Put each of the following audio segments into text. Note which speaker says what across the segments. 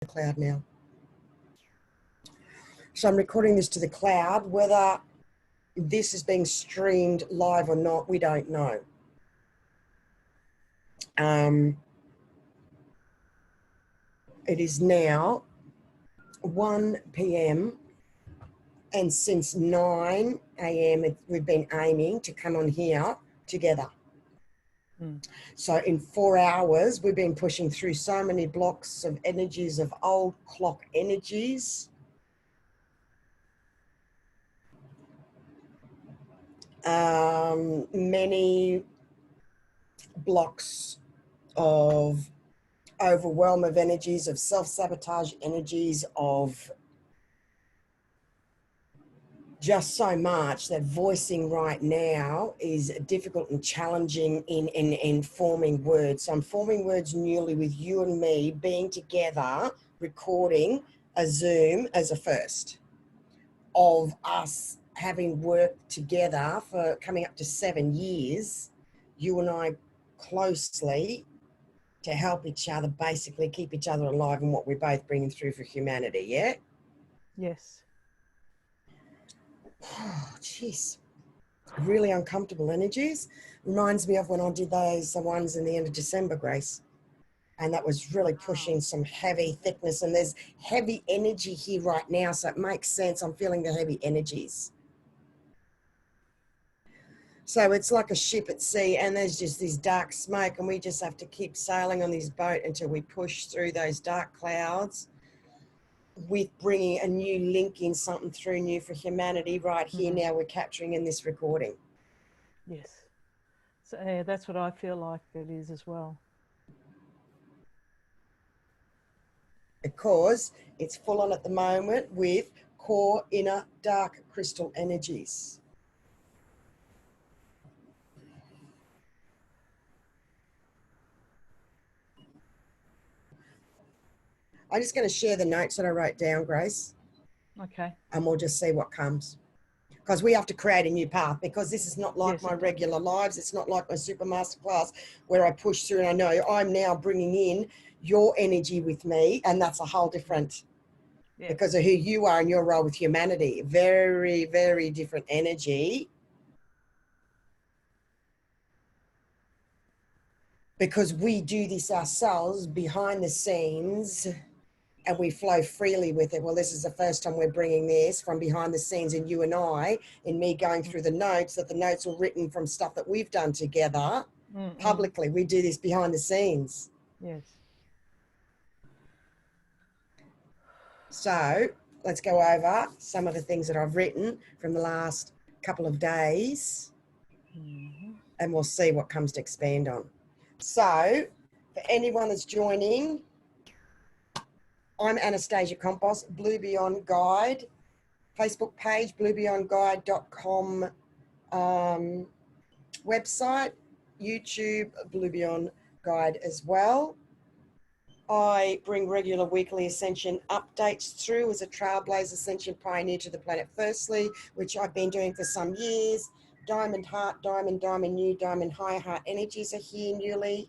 Speaker 1: the cloud now. So I'm recording this to the cloud. Whether this is being streamed live or not, we don't know. It is now 1 p.m. and since 9 a.m. we've been aiming to come on here together. So in 4 hours, we've been pushing through so many blocks of energies, of old clock energies. Many blocks of overwhelm of energies, of self-sabotage energies, of just so much that voicing right now is difficult and challenging in forming words. So I'm forming words newly with you and me being together, recording a Zoom as a first of us having worked together for coming up to 7 years, you and I closely, to help each other, basically keep each other alive in what we're both bringing through for humanity, yeah?
Speaker 2: Yes.
Speaker 1: Oh, jeez. Really uncomfortable energies. Reminds me of when I did those ones in the end of December, Grace. And that was really pushing some heavy thickness. And there's heavy energy here right now, so it makes sense. I'm feeling the heavy energies. So it's like a ship at sea, and there's just this dark smoke, and we just have to keep sailing on this boat until we push through those dark clouds with bringing a new link in, something through new for humanity right here now we're capturing in this recording.
Speaker 2: Yes. So yeah, that's what I feel like it is as well.
Speaker 1: Because it's full on at the moment with core inner dark crystal energies. I'm just going to share the notes that I wrote down, Grace.
Speaker 2: Okay.
Speaker 1: And we'll just see what comes. Because we have to create a new path, because this is not like my regular lives. It's not like my super masterclass where I push through and I know I'm now bringing in your energy with me, and that's a whole different, because of who you are and your role with humanity. Very, very different energy. Because we do this ourselves behind the scenes and we flow freely with it. Well, this is the first time we're bringing this from behind the scenes, and you and I, in me going through the notes, that the notes were written from stuff that we've done together publicly. We do this behind the scenes.
Speaker 2: Yes.
Speaker 1: So let's go over some of the things that I've written from the last couple of days, and we'll see what comes to expand on. So for anyone that's joining, I'm AnastaciaKompos, Blue Beyond Guide, Facebook page, bluebeyondguide.com, website, YouTube, Blue Beyond Guide as well. I bring regular weekly Ascension updates through as a Trailblazer Ascension Pioneer to the Planet Firstly, which I've been doing for some years. Diamond Heart, Diamond, Diamond New, Diamond High Heart energies are here newly.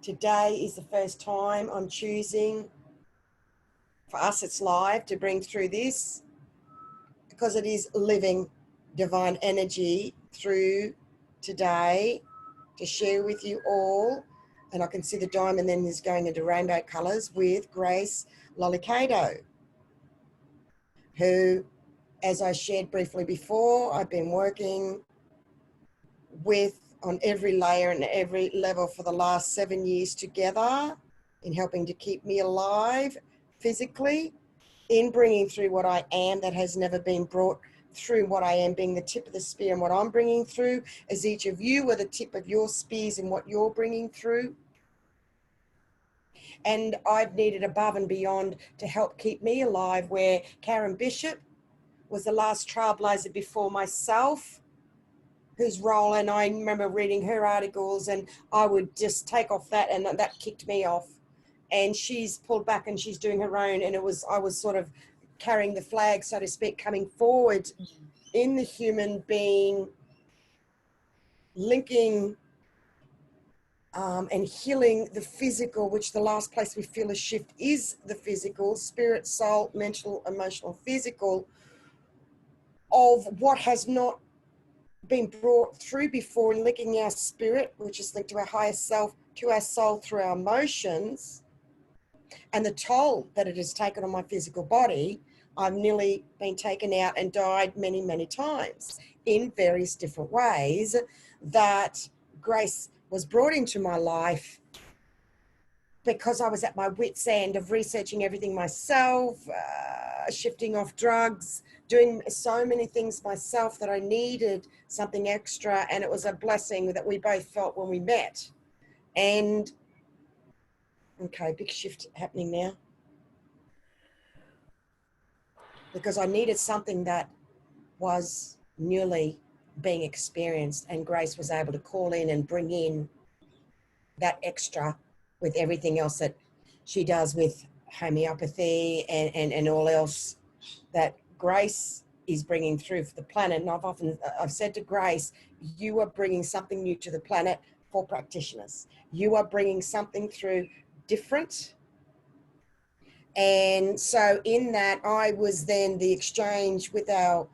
Speaker 1: Today is the first time I'm choosing, for us it's live, to bring through this, because it is living divine energy through today to share with you all. And I can see the diamond then is going into rainbow colours with Grace Lolicato, who, as I shared briefly before, I've been working with on every layer and every level for the last 7 years together, in helping to keep me alive physically, in bringing through what I am that has never been brought through, what I am being the tip of the spear, and what I'm bringing through, as each of you are the tip of your spears in what you're bringing through. And I've needed above and beyond to help keep me alive, where Karen Bishop was the last trailblazer before myself, whose role, and I remember reading her articles and I would just take off that, and that kicked me off. And she's pulled back and she's doing her own, and I was sort of carrying the flag, so to speak, coming forward in the human being, linking and healing the physical, which the last place we feel a shift is the physical, spirit, soul, mental, emotional, physical, of what has not been brought through before, and linking our spirit, which is linked to our higher self, to our soul through our emotions, and the toll that it has taken on my physical body. I've nearly been taken out and died many, many times in various different ways. That grace was brought into my life because I was at my wit's end of researching everything myself, shifting off drugs, doing so many things myself that I needed something extra. And it was a blessing that we both felt when we met. And okay, big shift happening now. Because I needed something that was newly being experienced, and Grace was able to call in and bring in that extra with everything else that she does with homeopathy and all else that Grace is bringing through for the planet. And I've said to Grace, you are bringing something new to the planet for practitioners. You are bringing something through different. And so in that, I was then the exchange with our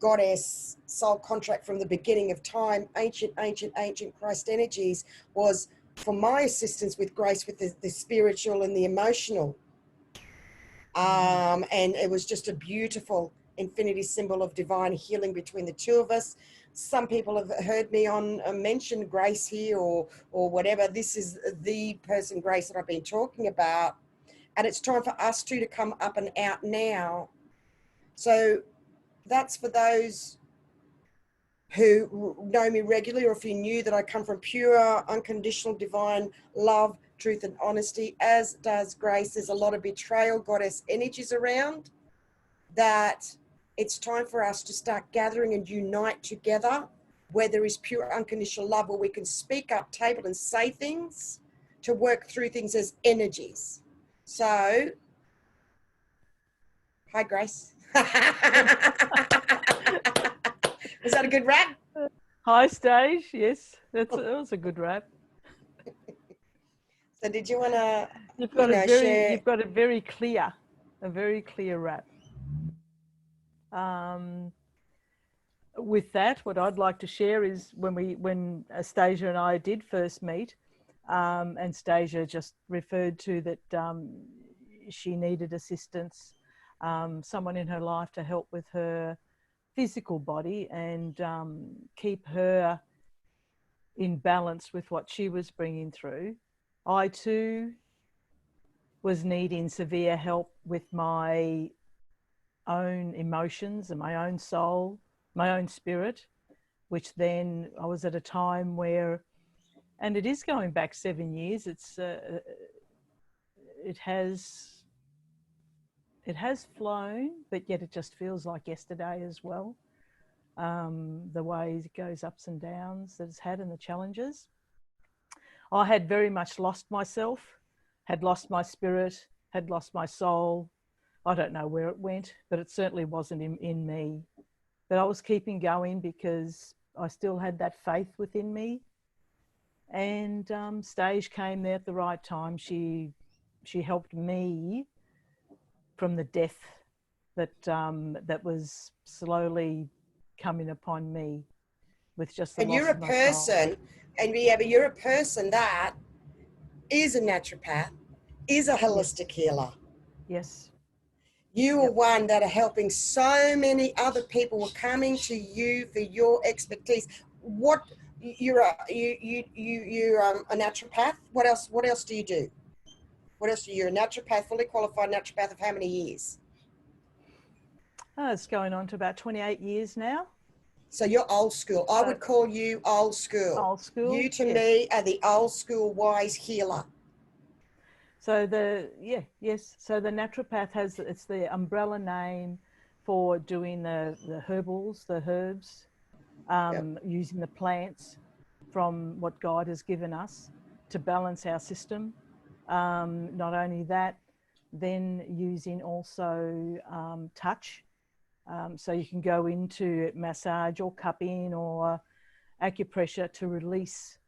Speaker 1: goddess soul contract from the beginning of time, ancient Christ energies, was for my assistance with Grace with the spiritual and the emotional. And it was just a beautiful infinity symbol of divine healing between the two of us. Some people have heard me on mention Grace here or whatever. This is the person, Grace, that I've been talking about. And it's time for us two to come up and out now. So that's for those who know me regularly, or if you knew that I come from pure, unconditional, divine love, truth and honesty, as does Grace. There's a lot of betrayal goddess energies around, that it's time for us to start gathering and unite together, where there is pure unconditional love, where we can speak up, table and say things to work through things as energies. So, hi, Grace. Was that a good rap?
Speaker 2: Hi, Stage. Yes, that was a good rap.
Speaker 1: So, did you want to?
Speaker 2: You've got a very clear rap. With that, what I'd like to share is when Anastacia and I did first meet, and Anastacia just referred to that she needed assistance, someone in her life to help with her physical body and keep her in balance with what she was bringing through. I too was needing severe help with my own emotions and my own soul, my own spirit, which then I was at a time where, and it is going back 7 years, it has flown, but yet it just feels like yesterday as well. The way it goes ups and downs that it's had and the challenges. I had very much lost myself, had lost my spirit, had lost my soul. I don't know where it went, but it certainly wasn't in me. But I was keeping going because I still had that faith within me. And Stage came there at the right time. She helped me from the death that was slowly coming upon me with just the
Speaker 1: And
Speaker 2: loss
Speaker 1: you're a
Speaker 2: of my soul.
Speaker 1: person, and yeah, but you're a person that is a naturopath, is a holistic healer.
Speaker 2: Yes.
Speaker 1: You are one that are helping so many other people who are coming to you for your expertise. What you're a naturopath. What else do you do? What else do you? You're a naturopath, fully qualified naturopath of how many years?
Speaker 2: It's going on to about 28 years now.
Speaker 1: So you're old school. I would call you old school.
Speaker 2: Old school.
Speaker 1: You to me are the old school wise healer.
Speaker 2: So the naturopath it's the umbrella name for doing the herbs, using the plants from what God has given us to balance our system. Not only that, then using also touch. So you can go into massage or cupping or acupressure to release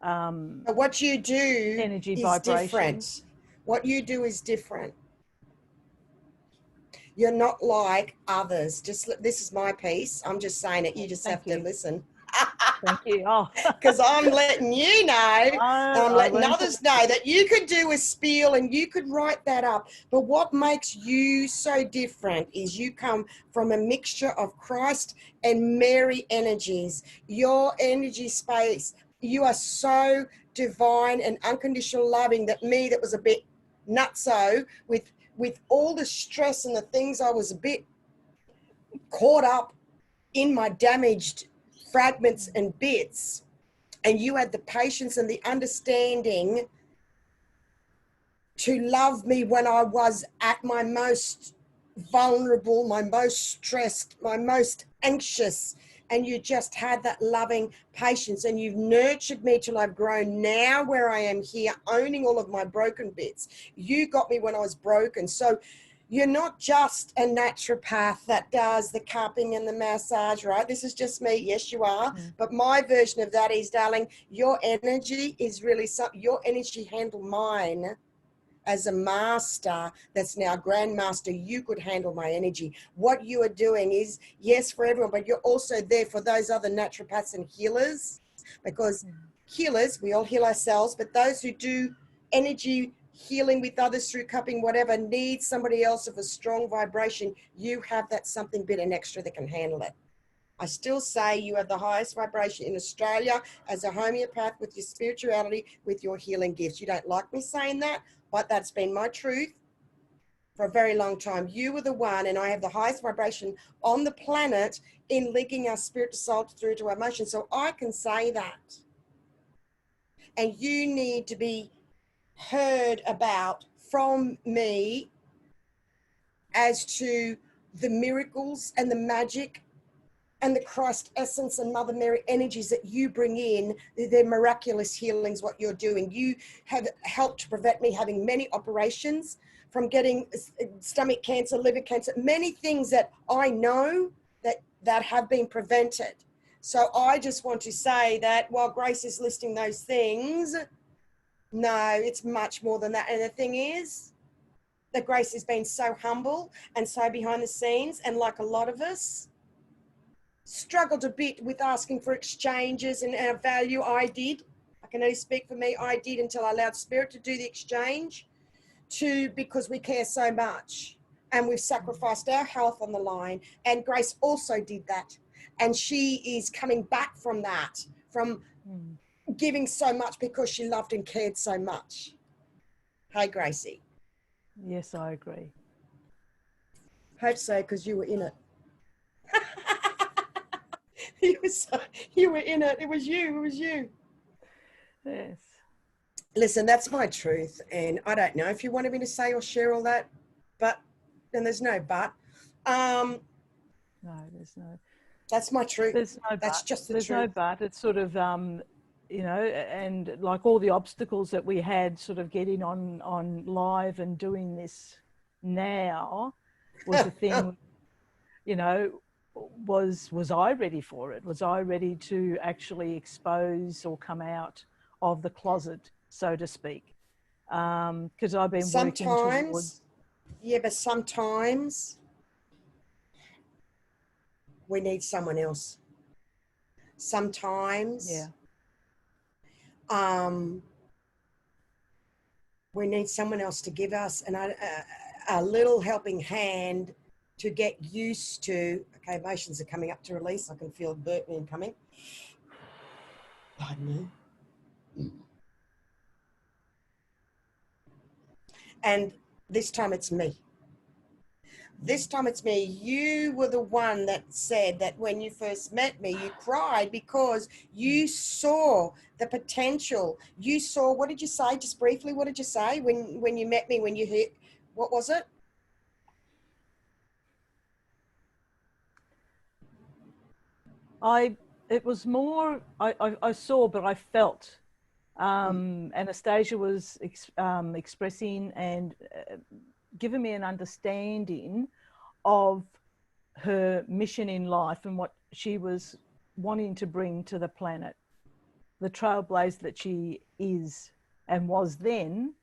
Speaker 1: But what you do
Speaker 2: energy
Speaker 1: is
Speaker 2: vibrations.
Speaker 1: different. What you do is different. You're not like others. Just this is my piece. I'm just saying it. You just
Speaker 2: Thank
Speaker 1: have
Speaker 2: you.
Speaker 1: to listen.
Speaker 2: Thank you. Oh,
Speaker 1: Because I'm letting you know, and I'm
Speaker 2: I
Speaker 1: letting
Speaker 2: learned to
Speaker 1: others know that you could do a spiel and you could write that up. But what makes you so different is you come from a mixture of Christ and Mary energies. Your energy space, you are so divine and unconditional loving that that was a bit nutso with all the stress and the things I was a bit caught up in my damaged fragments and bits, and you had the patience and the understanding to love me when I was at my most vulnerable, my most stressed, my most anxious, and you just had that loving patience, and you've nurtured me till I've grown now where I am here, owning all of my broken bits. You got me when I was broken. So you're not just a naturopath that does the cupping and the massage, right? This is just me. Yes, you are. But my version of that is, darling, your energy is really something. Your energy handled mine as a master that's now grandmaster. You could handle my energy. What you are doing is, yes, for everyone, but you're also there for those other naturopaths and healers, because healers, we all heal ourselves, but those who do energy healing with others through cupping, whatever, need somebody else of a strong vibration. You have that something bit and extra that can handle it. I still say you have the highest vibration in Australia as a homeopath with your spirituality, with your healing gifts. You don't like me saying that, but that's been my truth for a very long time. You were the one, and I have the highest vibration on the planet in linking our spirit to soul through to our emotion. So I can say that. And you need to be heard about from me as to the miracles and the magic and the Christ essence and Mother Mary energies that you bring in. They're miraculous healings, what you're doing. You have helped to prevent me having many operations, from getting stomach cancer, liver cancer, many things that I know that have been prevented. So I just want to say that while Grace is listing those things, no, it's much more than that. And the thing is that Grace has been so humble and so behind the scenes, and like a lot of us, struggled a bit with asking for exchanges and our value. I did. I can only speak for me. I did, until I allowed Spirit to do the exchange, because we care so much and we've sacrificed our health on the line. And Grace also did that. And she is coming back from that, from giving so much because she loved and cared so much. Hey, Gracie.
Speaker 2: Yes, I agree.
Speaker 1: Hope so, because you were in it. You were in it. It was you. It was you.
Speaker 2: Yes.
Speaker 1: Listen, that's my truth. And I don't know if you wanted me to say or share all that, but then there's no but.
Speaker 2: No, there's no.
Speaker 1: That's my truth.
Speaker 2: There's no but.
Speaker 1: That's just the
Speaker 2: There's
Speaker 1: truth.
Speaker 2: no but. It's sort of, you know, and like all the obstacles that we had sort of getting on live and doing this now was the thing, you know, was I ready for it? Was I ready to actually expose or come out of the closet, so to speak? Because I've been working towards.
Speaker 1: Yeah, but sometimes we need someone else. Sometimes we need someone else to give us a little helping hand to get used to. Okay, emotions are coming up to release. I can feel burping coming. Pardon me. And this time it's me. This time it's me. You were the one that said that when you first met me, you cried because you saw the potential. You saw, what did you say? Just briefly, what did you say when you met me, when you hit, what was it?
Speaker 2: It was more, I saw, but I felt. Anastacia was expressing and giving me an understanding of her mission in life and what she was wanting to bring to the planet. the trailblazer that she is and was then,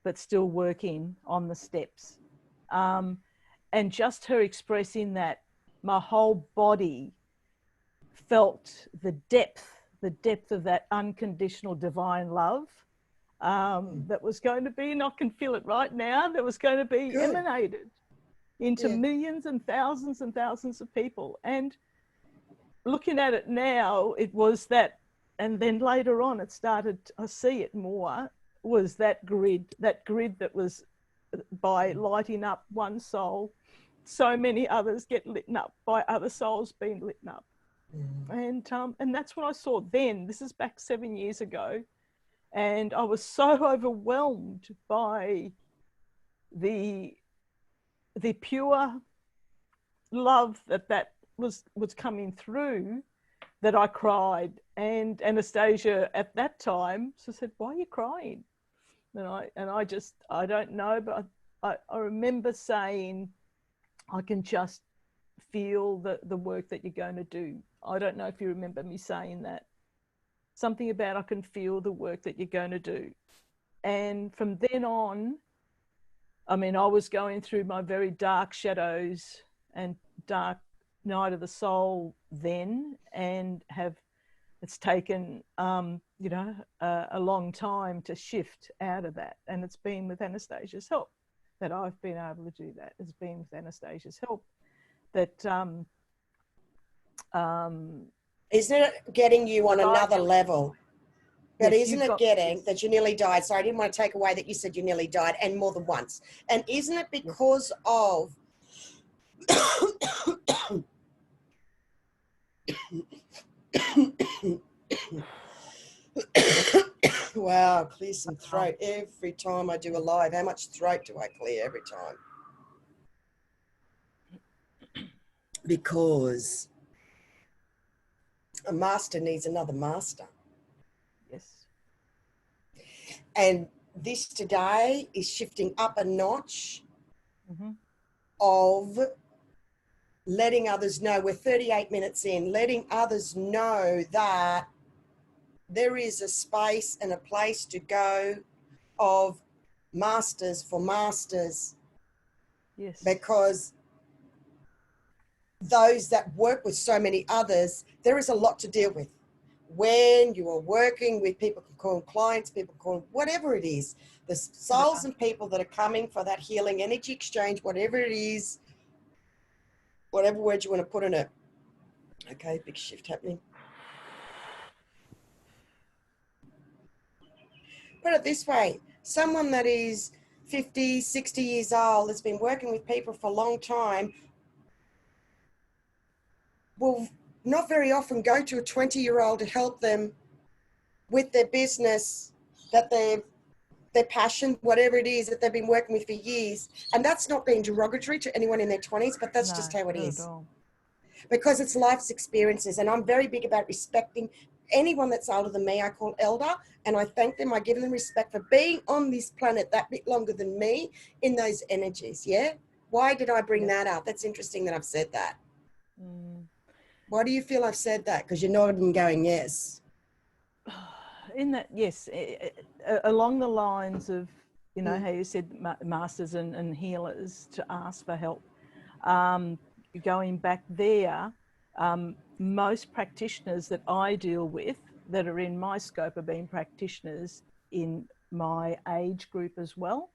Speaker 2: but still working on the steps. And just her expressing that, my whole body felt the depth of that unconditional divine love that was going to be, and I can feel it right now, that was going to be emanated into millions and thousands of people. And looking at it now, it was that, and then later on it started, I see it more, was that grid that was, by lighting up one soul, so many others get lit up by other souls being lit up. And that's what I saw then. This is back 7 years ago. And I was so overwhelmed by the pure love that was coming through, that I cried. And Anastacia at that time said, "Why are you crying?" And I don't know, but I remember saying, "I can just feel the work that you're going to do." I don't know if you remember me saying that. Something about, I can feel the work that you're going to do. And from then on, I mean, I was going through my very dark shadows and dark night of the soul then, and it's taken, you know, a long time to shift out of that. And it's been with Anastacia's help that I've been able to do that. It's been with Anastacia's help that,
Speaker 1: isn't it getting you on another level? But
Speaker 2: yes,
Speaker 1: isn't it getting that you nearly died? Sorry, I didn't want to take away that you said you nearly died, and more than once. And isn't it because of wow, clear some throat every time I do a live. How much throat do I clear every time? Because a master needs another master.
Speaker 2: Yes.
Speaker 1: And this today is shifting up a notch of letting others know. We're 38 minutes in, letting others know that there is a space and a place to go of masters for masters.
Speaker 2: Yes.
Speaker 1: Because those that work with so many others, there is a lot to deal with. When you are working with people, can call them clients, people call them whatever it is, the souls and people that are coming for that healing energy exchange, whatever it is, whatever word you want to put in it. Okay, big shift happening. Put it this way, someone that is 50, 60 years old, that's been working with people for a long time, will not very often go to a 20-year-old to help them with their business, that their passion, whatever it is that they've been working with for years. And that's not being derogatory to anyone in their 20s, but that's just how it is. Because it's life's experiences. And I'm very big about respecting anyone that's older than me. I call elder, and I thank them. I give them respect for being on this planet that bit longer than me in those energies. Yeah. Why did I bring that up? That's interesting that I've said that. Why do you feel I've said that? Because you're nodding going, yes.
Speaker 2: In that, yes, along the lines of, you know, how you said masters and healers to ask for help. Going back there, most practitioners that I deal with that are in my scope have been practitioners in my age group as well.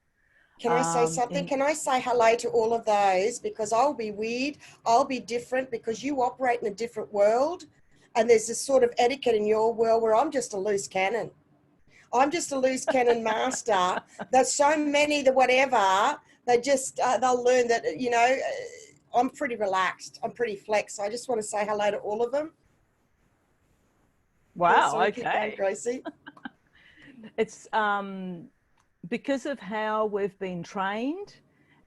Speaker 1: Can I say something? Can I say hello to all of those? Because I'll be weird, I'll be different, because you operate in a different world, and there's this sort of etiquette in your world where I'm just a loose cannon. I'm just a loose cannon master. There's so many that whatever, they just, they'll learn that, you know, I'm pretty relaxed. I'm pretty flex. So I just want to say hello to all of them.
Speaker 2: Wow,
Speaker 1: so
Speaker 2: okay.
Speaker 1: Keep going, Gracie.
Speaker 2: It's because of how we've been trained,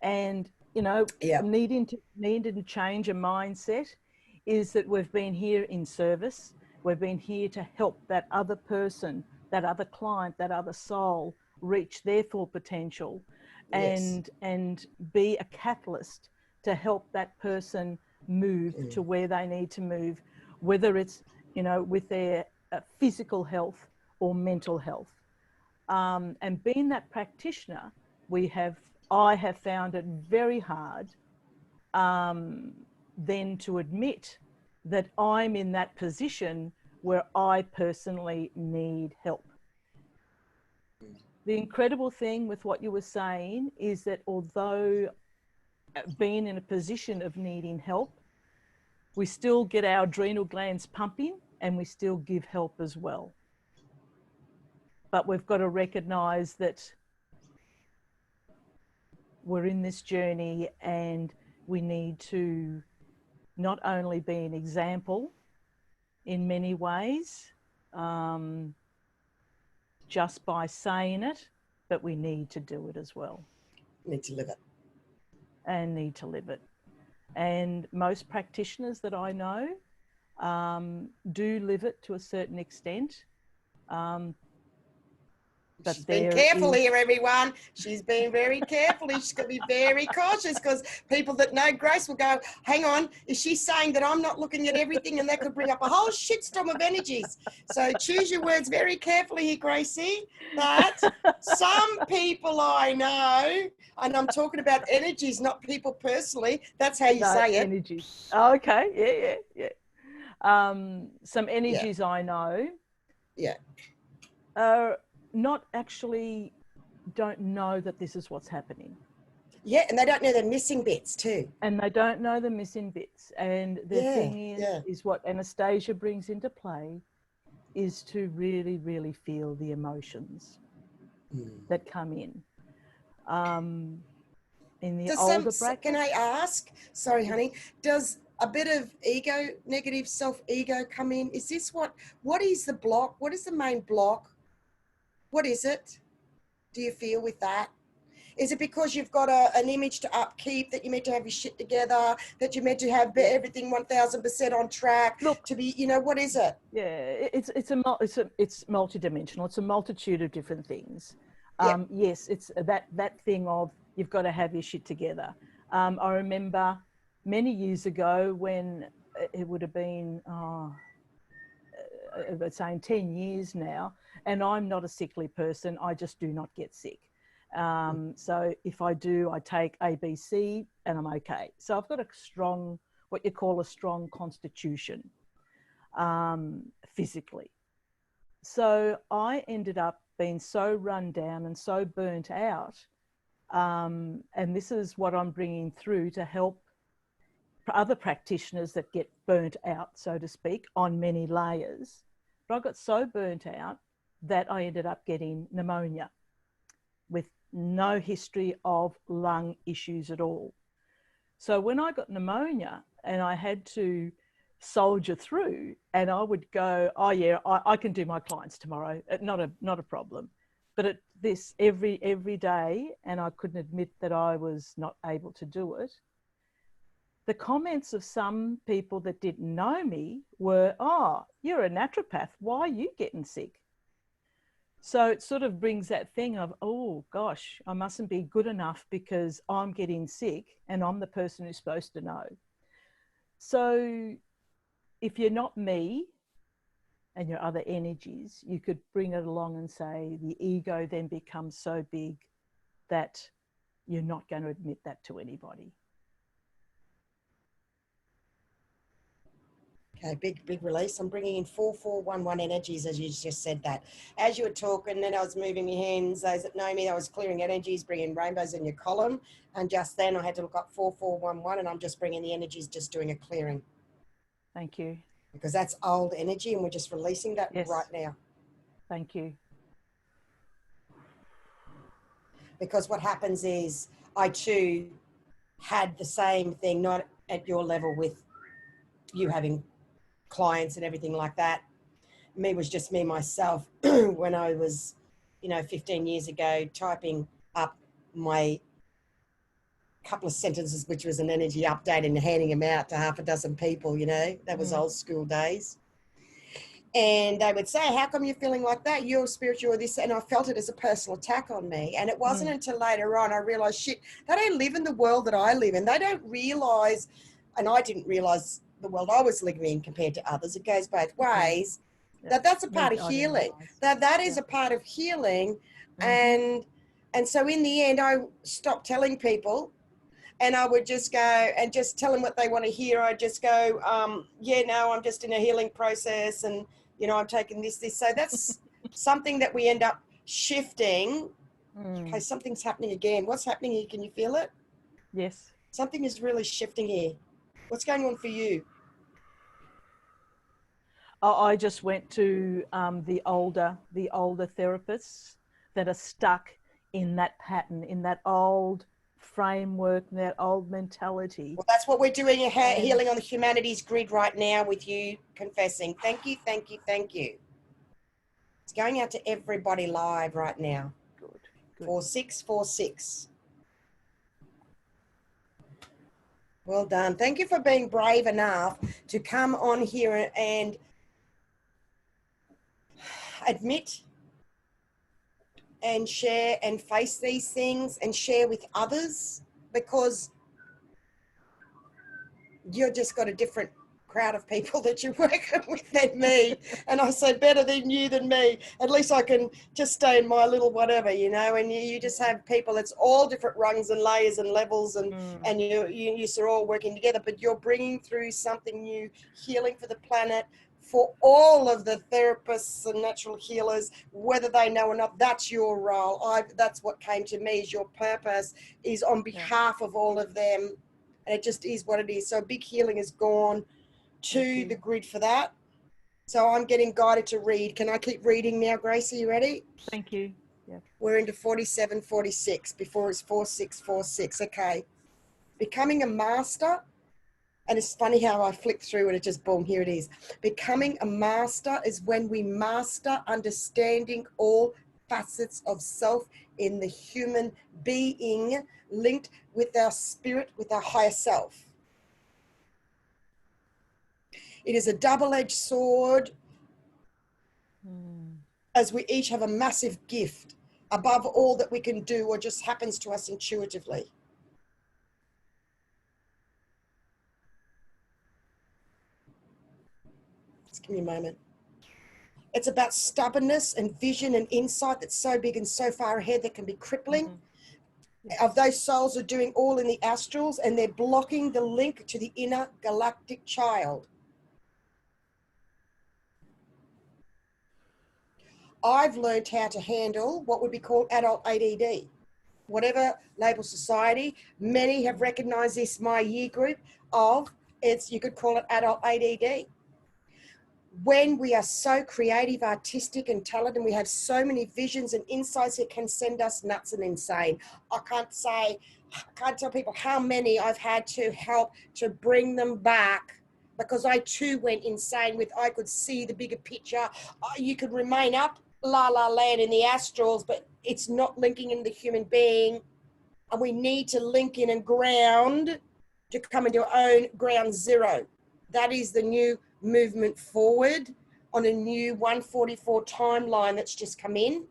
Speaker 2: and, you know, needing to change a mindset, is that we've been here in service. We've been here to help that other person, that other client, that other soul reach their full potential, and be a catalyst to help that person move to where they need to move, whether it's, you know, with their physical health or mental health. And being that practitioner, I have found it very hard then to admit that I'm in that position where I personally need help. The incredible thing with what you were saying is that although being in a position of needing help, we still get our adrenal glands pumping and we still give help as well. But we've got to recognize that we're in this journey and we need to not only be an example in many ways, just by saying it, but we need to do it as well.
Speaker 1: Need to live it.
Speaker 2: And need to live it. And most practitioners that I know do live it to a certain extent. But
Speaker 1: she's been careful here, everyone. She's been very careful. She's got to be very cautious because people that know Grace will go, hang on, is she saying that I'm not looking at everything? And that could bring up a whole shitstorm of energies. So choose your words very carefully here, Gracie. But some people I know, and I'm talking about energies, not people personally. That's how you say it.
Speaker 2: Energies. Oh, okay. Yeah. Some energies I know.
Speaker 1: Yeah.
Speaker 2: Not actually don't know that this is what's happening.
Speaker 1: Yeah, and they don't know the missing bits too.
Speaker 2: And they don't know the missing bits. And the thing is what Anastacia brings into play is to really, really feel the emotions that come in. In the older bracket.
Speaker 1: Can I ask, sorry honey, does a bit of ego, negative self-ego come in? Is this what is the block? What is the main block? What is it? Do you feel with that? Is it because you've got an image to upkeep, that you're meant to have your shit together, that you're meant to have everything 1000% on track?
Speaker 2: Look,
Speaker 1: to be, what is it?
Speaker 2: Yeah, it's multidimensional. It's a multitude of different things. Yes, it's that thing of you've got to have your shit together. I remember many years ago when it would have been, saying 10 years now, and I'm not a sickly person. I just do not get sick. So if I do, I take ABC and I'm okay. So I've got a strong, what you call a strong constitution, physically. So I ended up being so run down and so burnt out. And this is what I'm bringing through to help other practitioners that get burnt out, so to speak, on many layers. But I got so burnt out that I ended up getting pneumonia with no history of lung issues at all. So when I got pneumonia and I had to soldier through, and I would go, oh yeah, I can do my clients tomorrow, not a problem. But this every day, and I couldn't admit that I was not able to do it. The comments of some people that didn't know me were, oh, you're a naturopath, why are you getting sick? So it sort of brings that thing of, oh gosh, I mustn't be good enough because I'm getting sick and I'm the person who's supposed to know. So if you're not me and your other energies, you could bring it along and say the ego then becomes so big that you're not going to admit that to anybody.
Speaker 1: Okay, big release. I'm bringing in 4411 energies as you just said that. As you were talking, then I was moving my hands. Those that know me, I was clearing energies, bringing rainbows in your column. And just then I had to look up 4411 and I'm just bringing the energies, just doing a clearing.
Speaker 2: Thank you.
Speaker 1: Because that's old energy and we're just releasing that right now.
Speaker 2: Thank you.
Speaker 1: Because what happens is I too had the same thing, not at your level with you having clients and everything like that. Me was just me myself when I was 15 years ago typing up my couple of sentences, which was an energy update, and handing them out to half a dozen people. That was old school days. And they would say, how come you're feeling like that? You're spiritual or this. And I felt it as a personal attack on me. And it wasn't until later on I realized, shit, they don't live in the world that I live in. They don't realize, and I didn't realize the world I was living in compared to others. It goes both ways. That's a part of healing. That is a part of healing. And so in the end, I stopped telling people, and I would just go and just tell them what they want to hear. I just go, yeah, no, I'm just in a healing process, and you know, I'm taking this. So that's something that we end up shifting. Okay, something's happening again. What's happening here? Can you feel it?
Speaker 2: Yes.
Speaker 1: Something is really shifting here. What's going on for you?
Speaker 2: I just went to the older therapists that are stuck in that pattern, in that old framework, that old mentality.
Speaker 1: Well, that's what we're doing, healing on the humanities grid right now with you confessing. Thank you, thank you, thank you. It's going out to everybody live right now.
Speaker 2: Good.
Speaker 1: 4646. Well done. Thank you for being brave enough to come on here and admit and share and face these things and share with others, because you're just got a different crowd of people that you're working with than me. And I say better than you than me. At least I can just stay in my little whatever, you know, and you just have people, it's all different rungs and layers and levels, and you're all working together, but you're bringing through something new, healing for the planet, for all of the therapists and natural healers, whether they know or not. That's your role. That's what came to me, is your purpose is on behalf of all of them. And it just is what it is. So big healing has gone to the grid for that. So I'm getting guided to read. Can I keep reading now, Gracie? You ready?
Speaker 2: Thank you. Yeah.
Speaker 1: We're into 4746. Before it's 4646. Okay. Becoming a master. And it's funny how I flick through and it just, boom, here it is. Becoming a master is when we master understanding all facets of self in the human being, linked with our spirit, with our higher self. It is a double-edged sword, as we each have a massive gift above all that we can do or just happens to us intuitively. Just give me a moment. It's about stubbornness and vision and insight that's so big and so far ahead that can be crippling. Of those souls are doing all in the astrals, and they're blocking the link to the inner galactic child. I've learned how to handle what would be called adult ADD. Whatever label society, many have recognized this, my year group of, you could call it adult ADD. When we are so creative, artistic and talented, and we have so many visions and insights, it can send us nuts and insane. I can't tell people how many I've had to help to bring them back, because I too went insane with, I could see the bigger picture. You could remain up la la land in the astrals, but it's not linking in the human being. And we need to link in and ground to come into our own ground zero. That is the new movement forward on a new 144 timeline that's just come in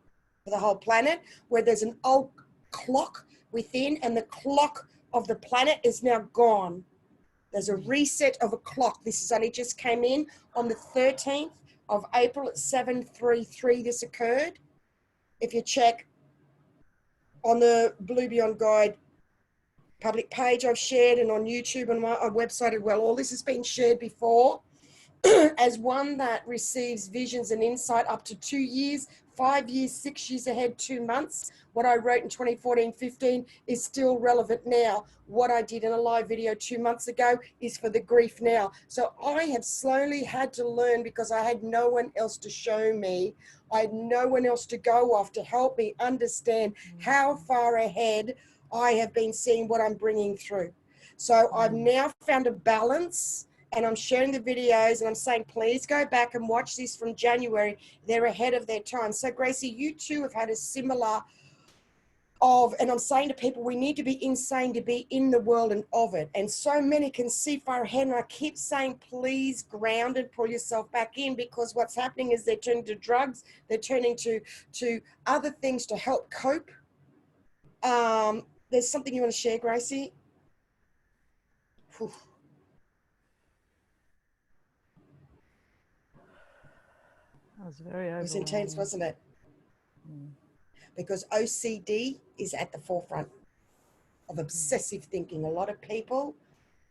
Speaker 1: for the whole planet, where there's an old clock within, and the clock of the planet is now gone. There's a reset of a clock. This has only just came in on the 13th of April at 7:33. This occurred. If you check on the Blue Beyond Guide public page I've shared, and on YouTube and my website as well, all this has been shared before. As one that receives visions and insight up to 2 years, 5 years, 6 years ahead, 2 months. What I wrote in 2014-15 is still relevant now. What I did in a live video 2 months ago is for the grief now. So I have slowly had to learn, because I had no one else to show me. I had no one else to go off to help me understand how far ahead I have been seeing what I'm bringing through. So I've now found a balance, and I'm sharing the videos, and I'm saying, please go back and watch this from January. They're ahead of their time. So Gracie, you too have had a similar and I'm saying to people, we need to be insane to be in the world and of it. And so many can see far ahead. And I keep saying, please ground and pull yourself back in, because what's happening is they're turning to drugs. They're turning to other things to help cope. There's something you want to share, Gracie? Whew.
Speaker 2: I was very
Speaker 1: It was intense,
Speaker 2: overwhelming.
Speaker 1: wasn't it?
Speaker 2: Mm.
Speaker 1: Because OCD is at the forefront of obsessive thinking. A lot of people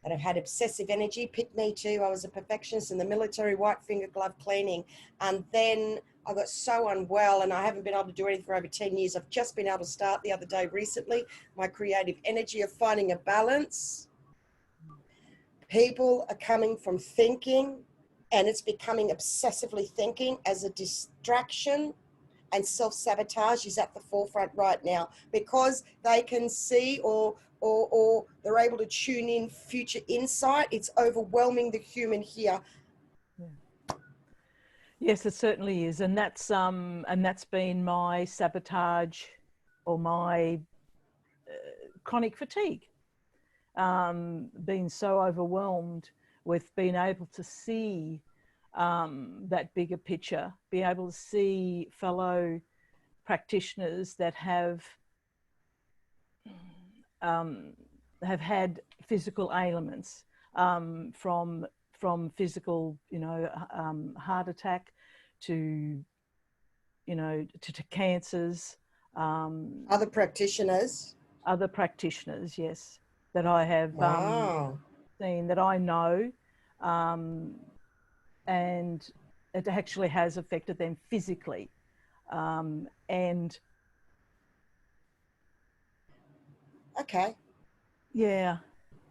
Speaker 1: that have had obsessive energy, pick me too. I was a perfectionist in the military, white finger glove cleaning. And then I got so unwell and I haven't been able to do anything for over 10 years. I've just been able to start the other day recently, my creative energy of finding a balance. People are coming from thinking and it's becoming obsessively thinking as a distraction, and self-sabotage is at the forefront right now because they can see or they're able to tune in future insight. It's overwhelming the human here.
Speaker 2: Yeah. Yes, it certainly is, and that's been my sabotage or my chronic fatigue. Being so overwhelmed with being able to see that bigger picture, be able to see fellow practitioners that have had physical ailments, from physical, heart attack to, to cancers.
Speaker 1: Other practitioners.
Speaker 2: Other practitioners, yes, that I have
Speaker 1: Wow.
Speaker 2: seen, that I know, and it actually has affected them physically. And
Speaker 1: Okay.
Speaker 2: yeah.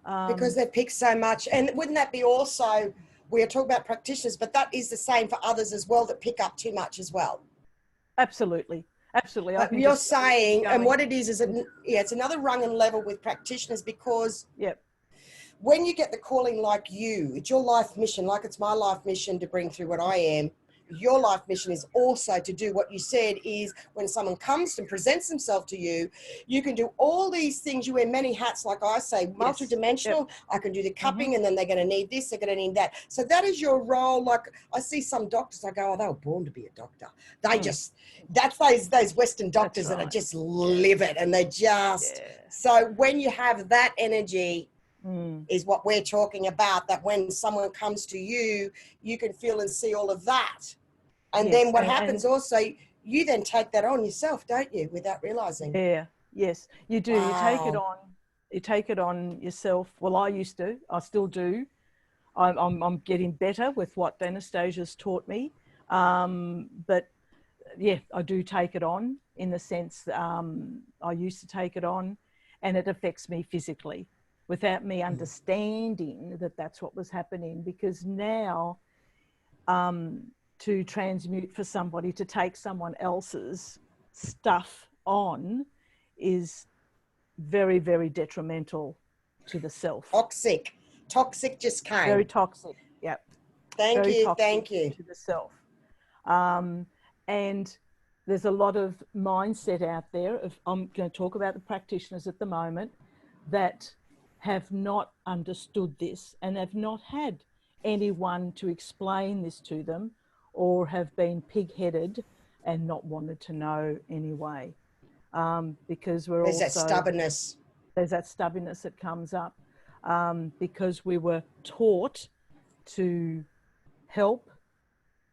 Speaker 1: Because they've picked so much. And wouldn't that be also, we are talking about practitioners, but that is the same for others as well that pick up too much as well.
Speaker 2: Absolutely. Absolutely.
Speaker 1: But you're saying, and what it is, it's another rung and level with practitioners because
Speaker 2: yep.
Speaker 1: When you get the calling like you, it's your life mission, like it's my life mission to bring through what I am. Your life mission is also to do what you said is when someone comes and presents themselves to you, you can do all these things. You wear many hats, like I say, multidimensional. Yep. I can do the cupping and then they're going to need this, they're going to need that. So that is your role. Like I see some doctors, I go, oh, they were born to be a doctor. They just, that's those Western doctors that are just live it and they just, so when you have that energy, is what we're talking about, that when someone comes to you, you can feel and see all of that. And then what happens also, you then take that on yourself, don't you, without realizing?
Speaker 2: Yeah, yes, you do. Wow. You take it on yourself. Well, I used to, I still do. I'm getting better with what Anastasia's taught me. But yeah, I do take it on in the sense I used to take it on and it affects me physically without me understanding that that's what was happening. Because now to transmute for somebody to take someone else's stuff on is very, very detrimental to the self.
Speaker 1: Toxic just came.
Speaker 2: Very toxic, yep.
Speaker 1: Thank you.
Speaker 2: To the self. And there's a lot of mindset out there. I'm going to talk about the practitioners at the moment that have not understood this and have not had anyone to explain this to them, or have been pig-headed and not wanted to know anyway. Because there's that stubbornness. There's that stubbornness that comes up because we were taught to help.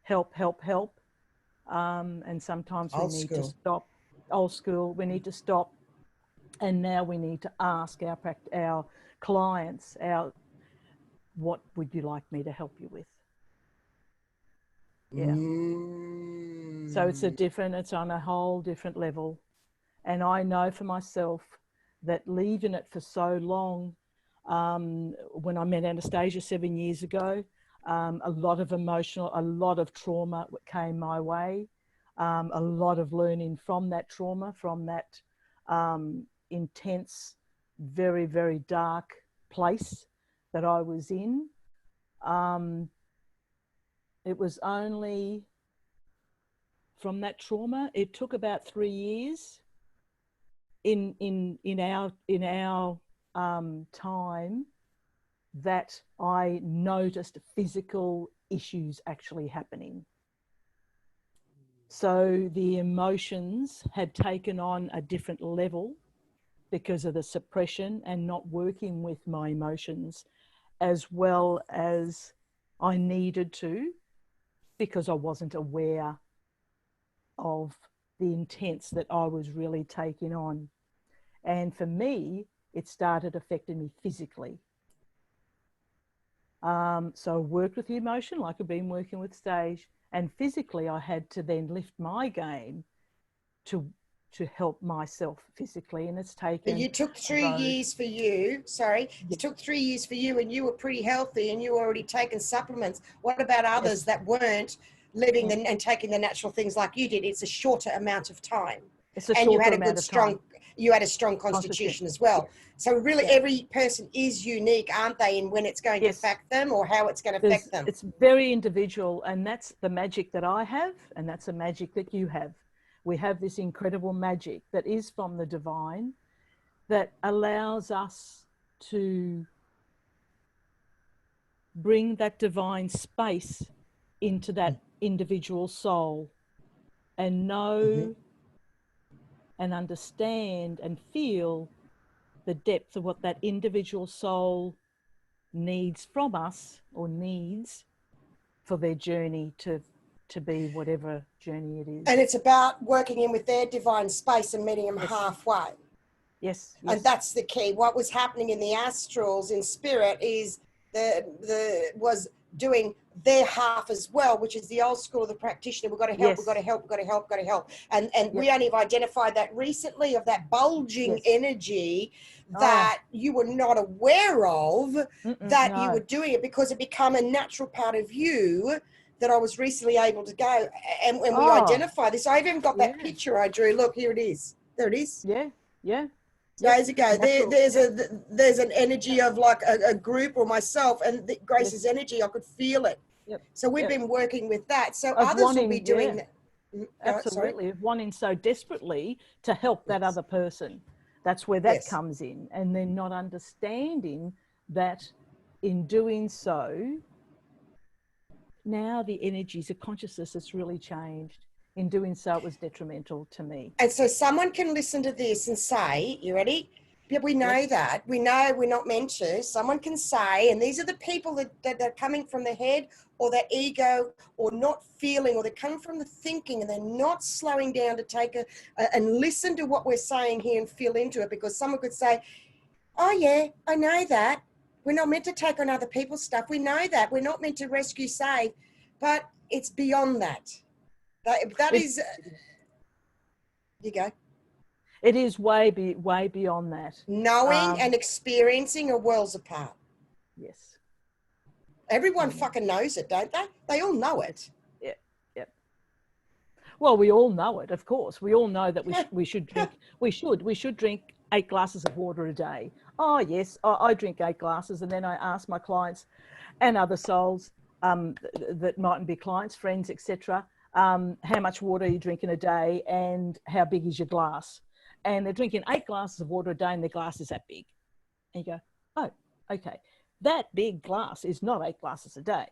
Speaker 2: And sometimes we need to stop. Old school, we need to stop. And now we need to ask our clients, what would you like me to help you with? Yeah. So it's on a whole different level. And I know for myself that leaving it for so long, when I met Anastacia 7 years ago, a lot of trauma came my way, a lot of learning from that trauma, from that intense, very, very dark place that I was in. It was only from that trauma, it took about 3 years in our time that I noticed physical issues actually happening. So the emotions had taken on a different level because of the suppression and not working with my emotions as well as I needed to, because I wasn't aware of the intense that I was really taking on. And for me, it started affecting me physically. So I worked with the emotion like I've been working with stage, and physically I had to then lift my game to help myself physically, and it's taken.
Speaker 1: But you took 3 years for you. Sorry, it took 3 years for you, and you were pretty healthy, and you were already taking supplements. What about others that weren't living and taking the natural things like you did? It's a shorter amount of time.
Speaker 2: It's a
Speaker 1: and you had a
Speaker 2: amount
Speaker 1: good,
Speaker 2: of
Speaker 1: strong.
Speaker 2: time.
Speaker 1: You had a strong constitution as well.
Speaker 2: Yes.
Speaker 1: So really, every person is unique, aren't they? In when it's going to affect them or how it's going to affect them.
Speaker 2: It's very individual, and that's the magic that I have, and that's the magic that you have. We have this incredible magic that is from the divine that allows us to bring that divine space into that individual soul and know and understand and feel the depth of what that individual soul needs from us, or needs for their journey to be whatever journey it is.
Speaker 1: And it's about working in with their divine space and meeting them halfway.
Speaker 2: Yes.
Speaker 1: And that's the key. What was happening in the astrals in spirit is was doing their half as well, which is the old school of the practitioner. We've got to help, we've got to help, we've got to help, we've got to help. And we only have identified that recently, of that bulging energy that you were not aware of, that you were doing it, because it became a natural part of you, that I was recently able to go. And when we identify this, I've even got that picture I drew. Look, here it is. There it is.
Speaker 2: Yeah.
Speaker 1: Days ago, there's an energy of like a group or myself, and Grace's energy, I could feel it. So we've been working with that. So others will be doing that.
Speaker 2: Absolutely, of wanting so desperately to help that other person. That's where that comes in. And then not understanding that in doing so, now the energies of consciousness has really changed. In doing so, it was detrimental to me.
Speaker 1: And so someone can listen to this and say, you ready? Yeah, we know that. We know we're not meant to. Someone can say, and these are the people that are coming from the head or their ego, or not feeling, or they're coming from the thinking, and they're not slowing down to take and listen to what we're saying here and feel into it. Because someone could say, oh yeah, I know that. We're not meant to take on other people's stuff. We know that. We're not meant to rescue, save. But it's beyond that. That is, you go.
Speaker 2: It is way beyond that.
Speaker 1: Knowing and experiencing are worlds apart.
Speaker 2: Yes.
Speaker 1: Everyone fucking knows it, don't they? They all know it.
Speaker 2: Yeah. Well, we all know it, of course. We all know that we should drink. we should drink 8 glasses of water a day. Oh yes, I drink 8 glasses, and then I ask my clients and other souls that mightn't be clients, friends, etc. How much water are you drinking a day, and how big is your glass? And they're drinking 8 glasses of water a day, and their glass is that big. And you go, oh, okay. That big glass is not 8 glasses a day,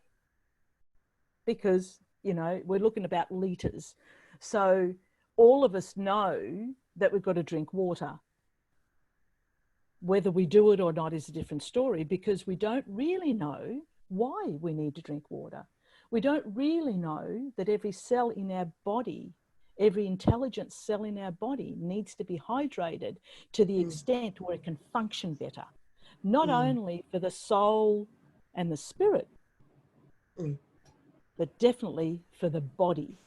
Speaker 2: because, you know, we're looking about litres. So all of us know that we've got to drink water. Whether we do it or not is a different story, because we don't really know why we need to drink water. We don't really know that every cell in our body, every intelligent cell in our body needs to be hydrated to the extent where it can function better. Not only for the soul and the spirit, but definitely for the body,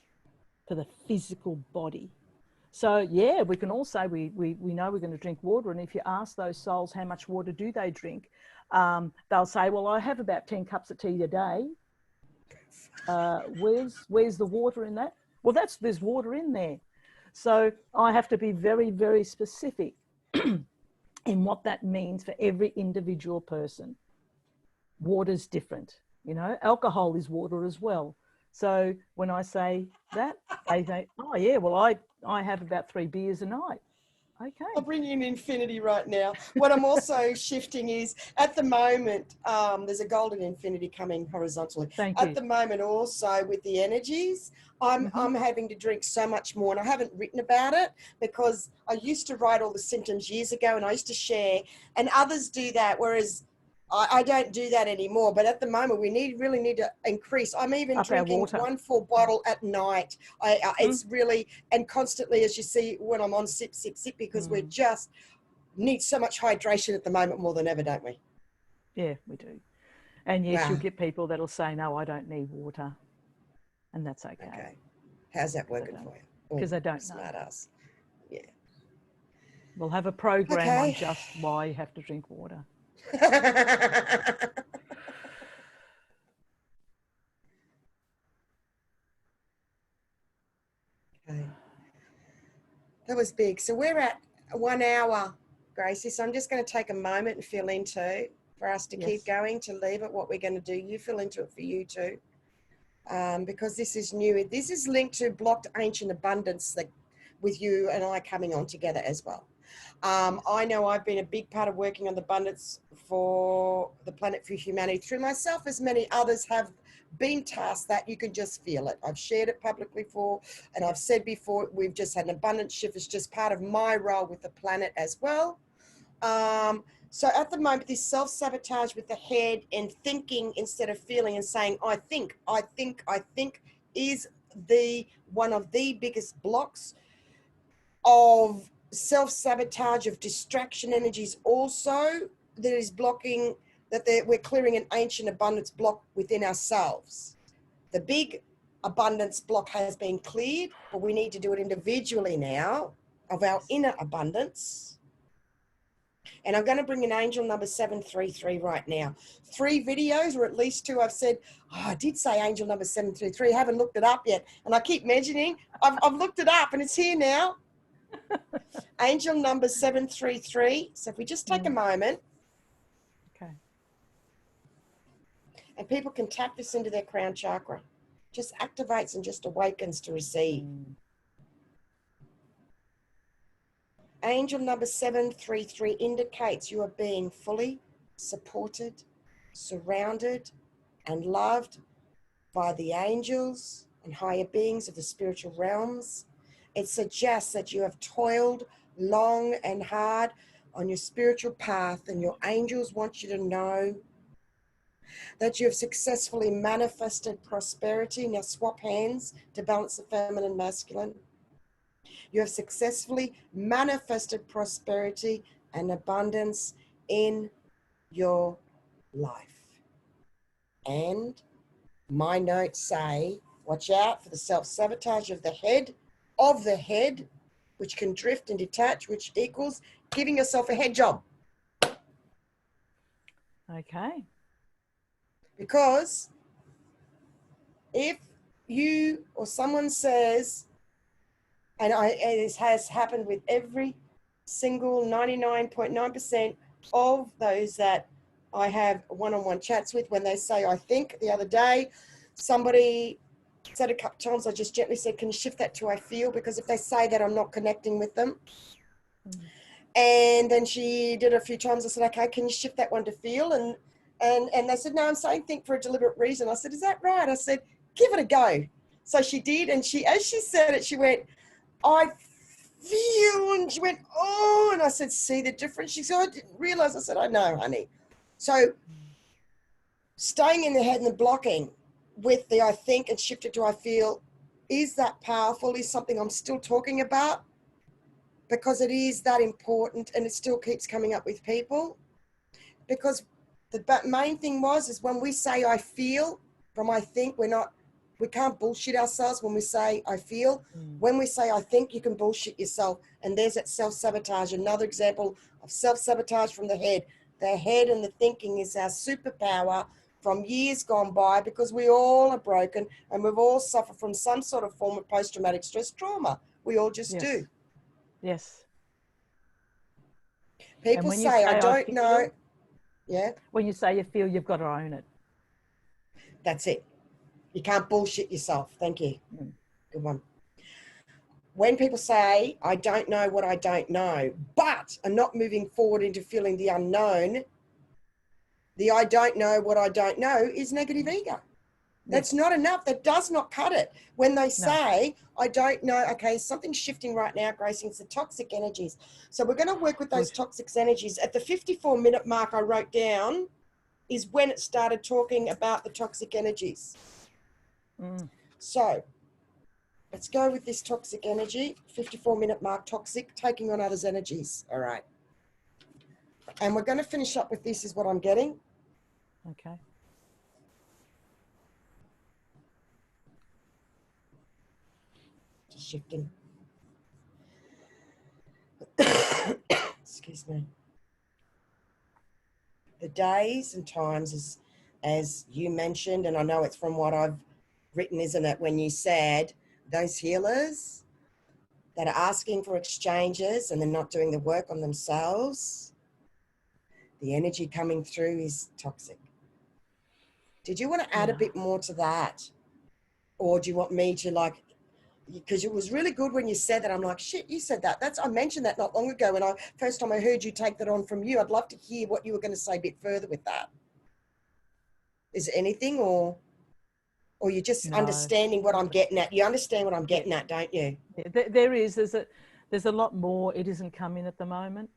Speaker 2: for the physical body. So yeah, we can all say we know we're going to drink water. And if you ask those souls how much water do they drink, they'll say, well, I have about 10 cups of tea a day. Where's the water in that? Well, there's water in there. So I have to be very, very specific in what that means for every individual person. Water's different, you know. Alcohol is water as well. So when I say that, they say, oh yeah, well I have about 3 beers a night. Okay.
Speaker 1: I'll bring you an infinity right now. What I'm also shifting is, at the moment, there's a golden infinity coming horizontally.
Speaker 2: Thank you.
Speaker 1: At the moment also with the energies, I'm having to drink so much more, and I haven't written about it because I used to write all the symptoms years ago, and I used to share, and others do that, whereas I don't do that anymore, but at the moment we really need to increase. I'm even
Speaker 2: Up our
Speaker 1: drinking
Speaker 2: water.
Speaker 1: 1 full bottle at night. It's really, and constantly, as you see when I'm on sip, because we just need so much hydration at the moment more than ever, don't we?
Speaker 2: Yeah, we do. And yes,
Speaker 1: Wow.
Speaker 2: you'll get people that'll say, no, I don't need water. And that's okay.
Speaker 1: Okay. How's that working for you?
Speaker 2: Because they don't know.
Speaker 1: Smart ass. Yeah.
Speaker 2: We'll have a program on just why you have to drink water.
Speaker 1: Okay. That was big. So we're at 1 hour, Gracie. So I'm just going to take a moment and feel into for us to keep going, to leave it, what we're going to do. You feel into it for you too. Because this is new. This is linked to blocked ancient abundance that with you and I coming on together as well. I know I've been a big part of working on the abundance for the planet, for humanity, through myself, as many others have been tasked that. You can just feel it. I've shared it publicly before, and I've said before, we've just had an abundance shift. It's just part of my role with the planet as well. So at the moment, this self-sabotage with the head and thinking instead of feeling and saying, I think, is one of the biggest blocks of self-sabotage, of distraction energies also, that is blocking, that we're clearing an ancient abundance block within ourselves. The big abundance block has been cleared, but we need to do it individually now of our inner abundance. And I'm going to bring in angel number 733 right now. 3 videos, or at least 2. I've said, I did say angel number 733. I haven't looked it up yet. And I keep mentioning, I've looked it up and it's here now. Angel number 733. So if we just take a moment.
Speaker 2: Okay.
Speaker 1: And people can tap this into their crown chakra. Just activates and just awakens to receive. Angel number 733 indicates you are being fully supported, surrounded, and loved by the angels and higher beings of the spiritual realms. It suggests that you have toiled long and hard on your spiritual path, and your angels want you to know that you have successfully manifested prosperity. Now swap hands to balance the feminine and masculine. You have successfully manifested prosperity and abundance in your life. And my notes say, watch out for the self-sabotage of the head, which can drift and detach, which equals giving yourself a head job.
Speaker 2: Okay.
Speaker 1: Because if you or someone says, and it has happened with every single 99.9% of those that I have one-on-one chats with, when they say, I think, the other day, somebody said a couple of times, I just gently said, can you shift that to I feel? Because if they say that, I'm not connecting with them. And then she did it a few times. I said, okay, can you shift that one to feel? And they said, no, I'm saying think for a deliberate reason. I said, is that right? I said, give it a go. So she did. And as she said it, she went, I feel, and she went, oh, and I said, see the difference? She said, I didn't realize. I said, I know, honey. So staying in the head and the blocking with the I think and shift it to I feel, is that powerful? Is something I'm still talking about? Because it is that important, and it still keeps coming up with people. Because the main thing is when we say I feel from I think, we can't bullshit ourselves when we say I feel. When we say I think, you can bullshit yourself. And there's that self-sabotage. Another example of self-sabotage from the head. The head and the thinking is our superpower from years gone by, because we all are broken and we've all suffered from some sort of form of post-traumatic stress trauma. We all just do.
Speaker 2: Yes.
Speaker 1: People say, I don't know. Yeah.
Speaker 2: When you say you feel, you've got to own it.
Speaker 1: That's it. You can't bullshit yourself. Thank you. Good one. When people say, I don't know what I don't know, but are not moving forward into feeling the unknown, the I don't know what I don't know is negative ego. That's not enough. That does not cut it. When they say, I don't know, okay, something's shifting right now, Gracie, it's the toxic energies. So we're going to work with those toxic energies. At the 54-minute mark, I wrote down is when it started talking about the toxic energies. So let's go with this toxic energy, 54-minute mark, toxic, taking on others' energies. All right. And we're going to finish up with this is what I'm getting.
Speaker 2: Okay.
Speaker 1: Just shifting. Excuse me. The days and times, as you mentioned, and I know it's from what I've written, isn't it, when you said those healers that are asking for exchanges and they're not doing the work on themselves, the energy coming through is toxic. Did you want to add a bit more to that? Or do you want me to, like, because it was really good when you said that. I'm like, shit, you said that. I mentioned that not long ago when first time I heard you take that on from you. I'd love to hear what you were going to say a bit further with that. Is there anything, or you're just understanding what I'm getting at? You understand what I'm getting at, don't you?
Speaker 2: Yeah, there's a lot more. It isn't coming at the moment.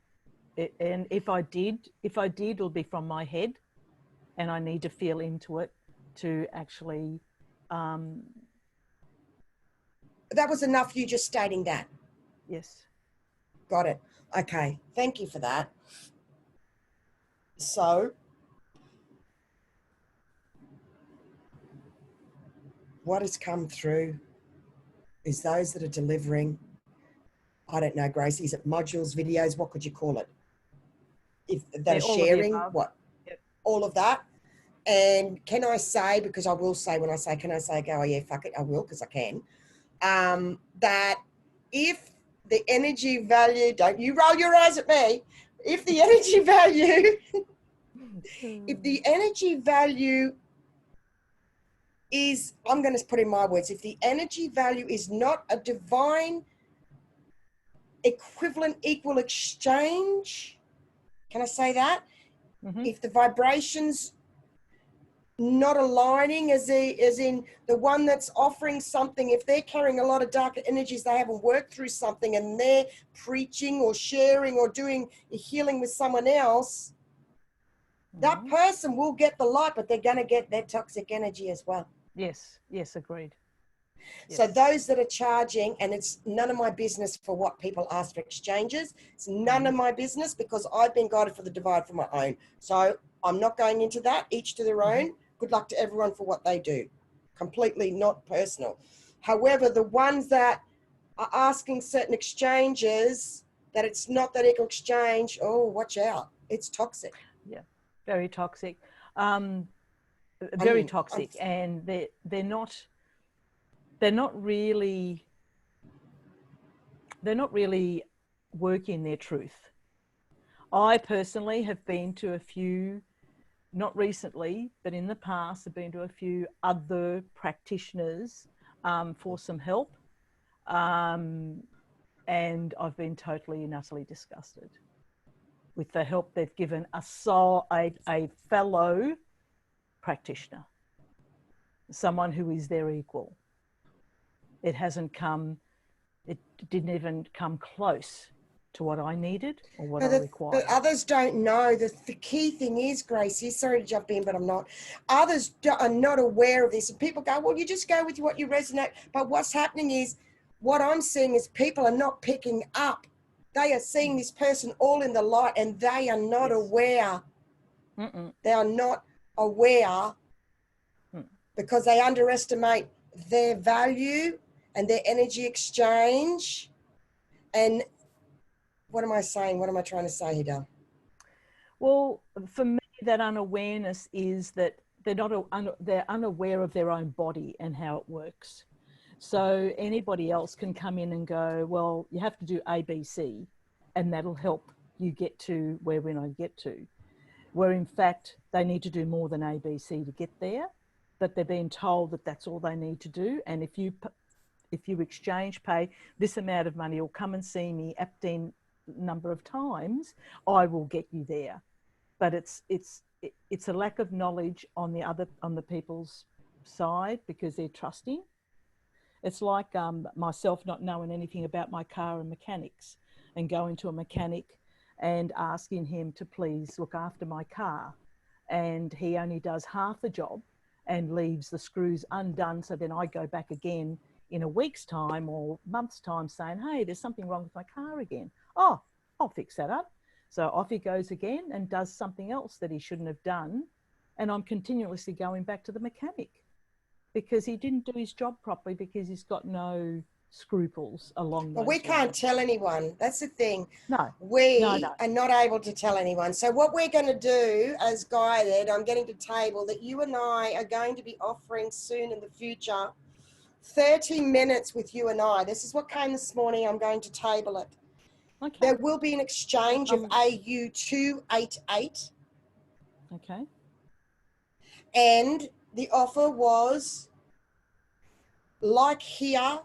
Speaker 2: And if I did, it'll be from my head, and I need to feel into it to actually.
Speaker 1: That was enough, you just stating that?
Speaker 2: Yes.
Speaker 1: Got it. Okay. Thank you for that. So, what has come through is those that are delivering, I don't know, Grace, is it modules, videos, what could you call it? If they're sharing, what?
Speaker 2: Yep.
Speaker 1: All of that. And can I say, because I will say, when I say, can I say, go, oh yeah, fuck it, I will, because I can, that if the energy value, don't you roll your eyes at me, if the energy value, if the energy value is, I'm going to put in my words, if the energy value is not a divine equivalent equal exchange, can I say that? If the vibrations not aligning as in the one that's offering something, if they're carrying a lot of darker energies, they haven't worked through something and they're preaching or sharing or doing a healing with someone else, that person will get the light, but they're going to get their toxic energy as well.
Speaker 2: Yes, agreed. Yes.
Speaker 1: So those that are charging, and it's none of my business for what people ask for exchanges. It's none of my business, because I've been guided for the divide for my own. So I'm not going into that, each to their own. Good luck to everyone for what they do. Completely not personal. However, the ones that are asking certain exchanges, that it's not that equal exchange, oh, watch out. It's toxic.
Speaker 2: Yeah, very toxic. Very toxic. And they're not really working their truth. I personally have been to a few, not recently, but in the past, I've been to a few other practitioners for some help. And I've been totally and utterly disgusted with the help they've given a fellow practitioner, someone who is their equal. It didn't even come close to what I needed or what I required.
Speaker 1: But others don't know. The key thing is, Gracie, sorry to jump in, but I'm not. Others are not aware of this. And people go, well, you just go with what you resonate. But what's happening is, what I'm seeing is people are not picking up. They are seeing this person all in the light, and they are not aware. They are not aware because they underestimate their value and their energy exchange. And what am I saying? What am I trying to say here, Del?
Speaker 2: Well, for me, that unawareness is that they're unaware of their own body and how it works. So anybody else can come in and go, well, you have to do A, B, C, and that'll help you get to where we're going to get to. Where in fact, they need to do more than A, B, C to get there, but they're being told that that's all they need to do. And if you exchange, pay this amount of money or come and see me X number of times, I will get you there. But it's a lack of knowledge on the people's side, because they're trusting. It's like myself not knowing anything about my car and mechanics, and going to a mechanic and asking him to please look after my car. and he only does half the job and leaves the screws undone. So then I go back again in a week's time or month's time saying, hey, there's something wrong with my car again. Oh, I'll fix that up. So off he goes again and does something else that he shouldn't have done. And I'm continuously going back to the mechanic because he didn't do his job properly, because he's got no scruples along those
Speaker 1: But we can't
Speaker 2: lines.
Speaker 1: tell anyone. That's the thing.
Speaker 2: No.
Speaker 1: We are not able to tell anyone. So what we're going to do as guided, I'm getting to table that you and I are going to be offering soon in the future 30 minutes with you and I. This is what came this morning. I'm going to table it.
Speaker 2: Okay.
Speaker 1: There will be an exchange of AU288.
Speaker 2: Okay.
Speaker 1: And the offer was, like here,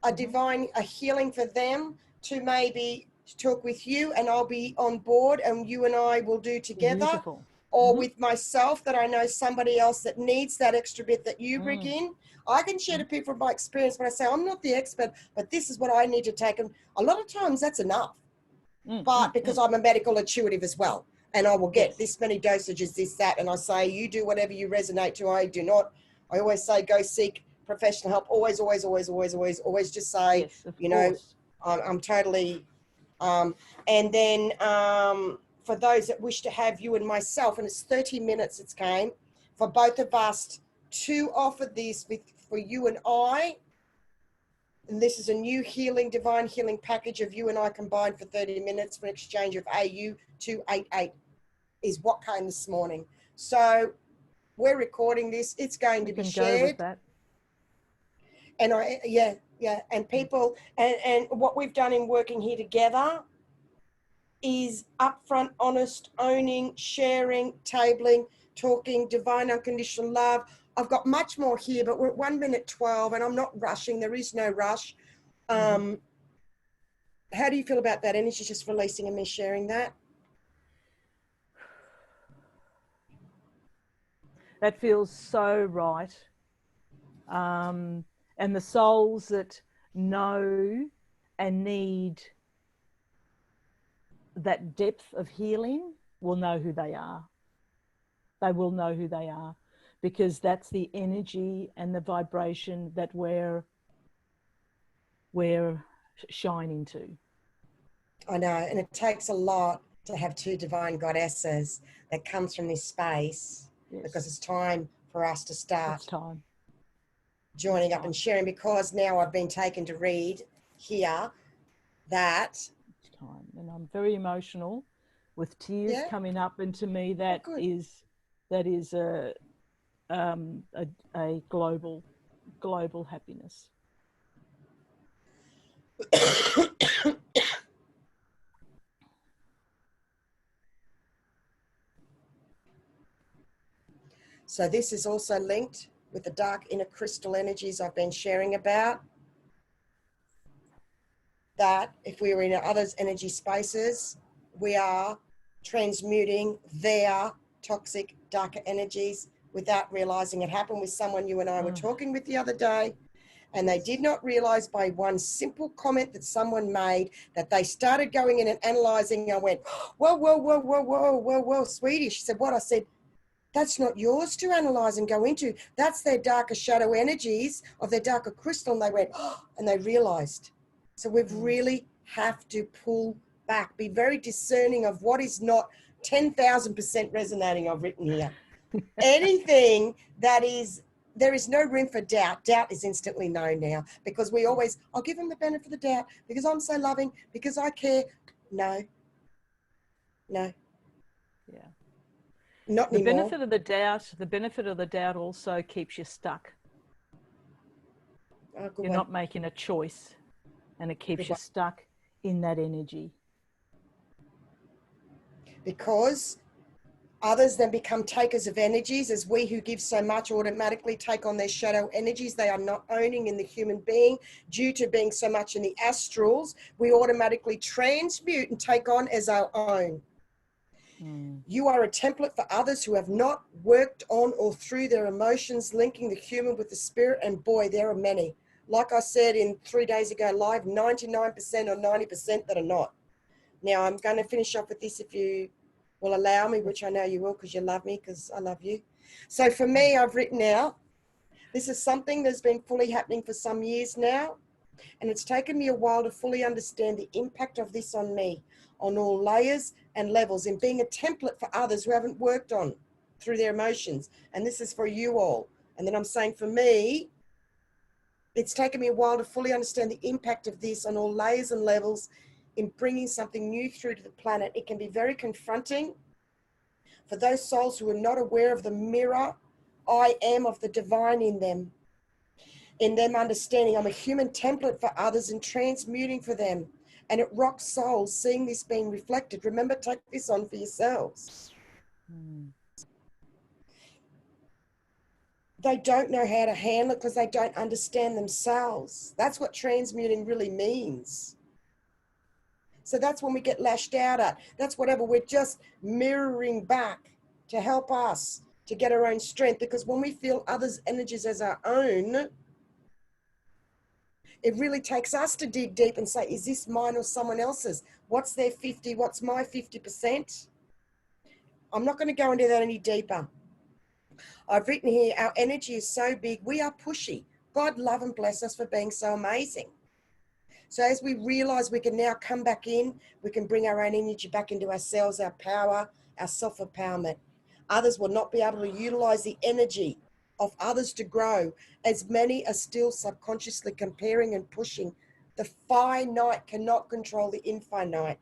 Speaker 1: a healing for them to maybe talk with you, and I'll be on board and you and I will do together.
Speaker 2: Beautiful.
Speaker 1: Or with myself, that I know somebody else that needs that extra bit that you bring in. I can share to people from my experience when I say I'm not the expert, but this is what I need to take. And a lot of times that's enough. But because I'm a medical intuitive as well, and I will get this many dosages, this, that, and I say, you do whatever you resonate to. I do not. I always say, go seek professional help. Always, always, always, always, always, always just say, you know, I'm totally, and then for those that wish to have you and myself, and it's 30 minutes it's came, for both of us to offer this for you and I, and this is a new healing, divine healing package of you and I combined for 30 minutes for an exchange of AU288 is what came this morning. So we're recording this. It's going to be shared.
Speaker 2: Go with that.
Speaker 1: And and people, and what we've done in working here together is upfront, honest, owning, sharing, tabling, talking, divine unconditional love. I've got much more here, but we're at 1 minute 12 and I'm not rushing. There is no rush. How do you feel about that energy just releasing and me sharing that?
Speaker 2: That feels so right. And the souls that know and need that depth of healing will know who they are. They will know who they are, because that's the energy and the vibration that we're shining to.
Speaker 1: I know, and it takes a lot to have two divine goddesses that comes from this space, because it's time for us to start joining up and sharing, because now I've been taken to read here that
Speaker 2: it's time, and I'm very emotional with tears coming up into me. That is a global happiness.
Speaker 1: So this is also linked with the dark inner crystal energies I've been sharing about. That if we were in others' energy spaces, we are transmuting their toxic, darker energies without realizing. It happened with someone you and I were talking with the other day, and they did not realize by one simple comment that someone made that they started going in and analyzing. I went, whoa, whoa, whoa, whoa, whoa, whoa, whoa, sweetie. She said, what? I said, that's not yours to analyze and go into. That's their darker shadow energies of their darker crystal. And they went, oh, and they realized. So we really have to pull back, be very discerning of what is not 10,000% resonating. I've written here. Anything that is, there is no room for doubt. Doubt is instantly no now, because we always, I'll give them the benefit of the doubt because I'm so loving, because I care. No. Yeah. Not anymore. The
Speaker 2: benefit of the doubt also keeps you stuck. You're not making a choice, and it keeps you stuck in that energy. Because
Speaker 1: others then become takers of energies, as we who give so much automatically take on their shadow energies they are not owning in the human being. Due to being so much in the astrals, we automatically transmute and take on as our own. You are a template for others who have not worked on or through their emotions, linking the human with the spirit, and boy, there are many. Like I said in 3 days ago live, 99% or 90% that are not. Now I'm going to finish up with this if you will allow me, which I know you will because you love me, because I love you. So for me, I've written out, this is something that's been fully happening for some years now, and it's taken me a while to fully understand the impact of this on me, on all layers and levels, in being a template for others who haven't worked on through their emotions. And this is for you all. And then I'm saying for me, it's taken me a while to fully understand the impact of this on all layers and levels in bringing something new through to the planet. It can be very confronting for those souls who are not aware of the mirror I am of the divine in them understanding I'm a human template for others and transmuting for them. And it rocks souls seeing this being reflected. Remember, take this on for yourselves. They don't know how to handle it because they don't understand themselves. That's what transmuting really means. So that's when we get lashed out at. That's whatever. We're just mirroring back to help us to get our own strength. Because when we feel others' energies as our own, it really takes us to dig deep and say, is this mine or someone else's? What's their 50? What's my 50%? I'm not going to go into that any deeper. I've written here, our energy is so big, we are pushy. God love and bless us for being so amazing. So as we realize we can now come back in, we can bring our own energy back into ourselves, our power, our self-empowerment. Others will not be able to utilize the energy of others to grow, as many are still subconsciously comparing and pushing. The finite cannot control the infinite.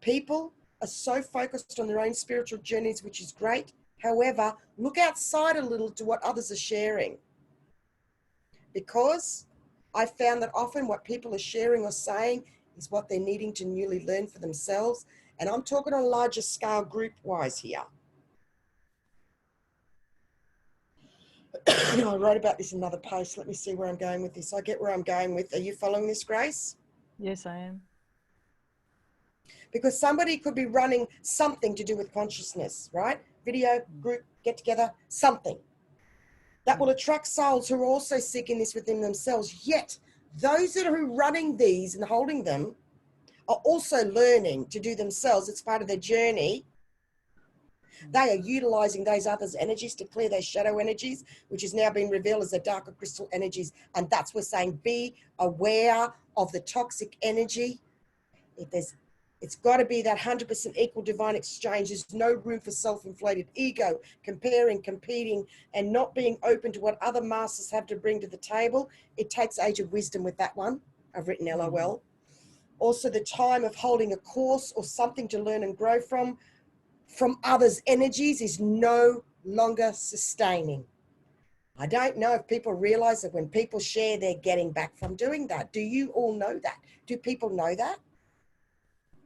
Speaker 1: People are so focused on their own spiritual journeys, which is great. However, look outside a little to what others are sharing. Because I found that often what people are sharing or saying is what they're needing to newly learn for themselves. And I'm talking on a larger scale group-wise here. I wrote about this in another post. Let me see where I'm going with this. I get where I'm going with. Are you following this, Grace?
Speaker 2: Yes, I am.
Speaker 1: Because somebody could be running something to do with consciousness, right? Video, group, get together, something. That will attract souls who are also seeking this within themselves. Yet, those that are running these and holding them are also learning to do themselves. It's part of their journey. They are utilizing those others' energies to clear those shadow energies, which is now being revealed as the darker crystal energies. And that's we're saying, be aware of the toxic energy. It's got to be that 100% equal divine exchange. There's no room for self-inflated ego, comparing, competing, and not being open to what other masters have to bring to the table. It takes age of wisdom with that one. I've written LOL. Also, the time of holding a course or something to learn and grow from others' energies is no longer sustaining. I don't know if people realize that when people share, they're getting back from doing that. Do you all know that? Do people know that?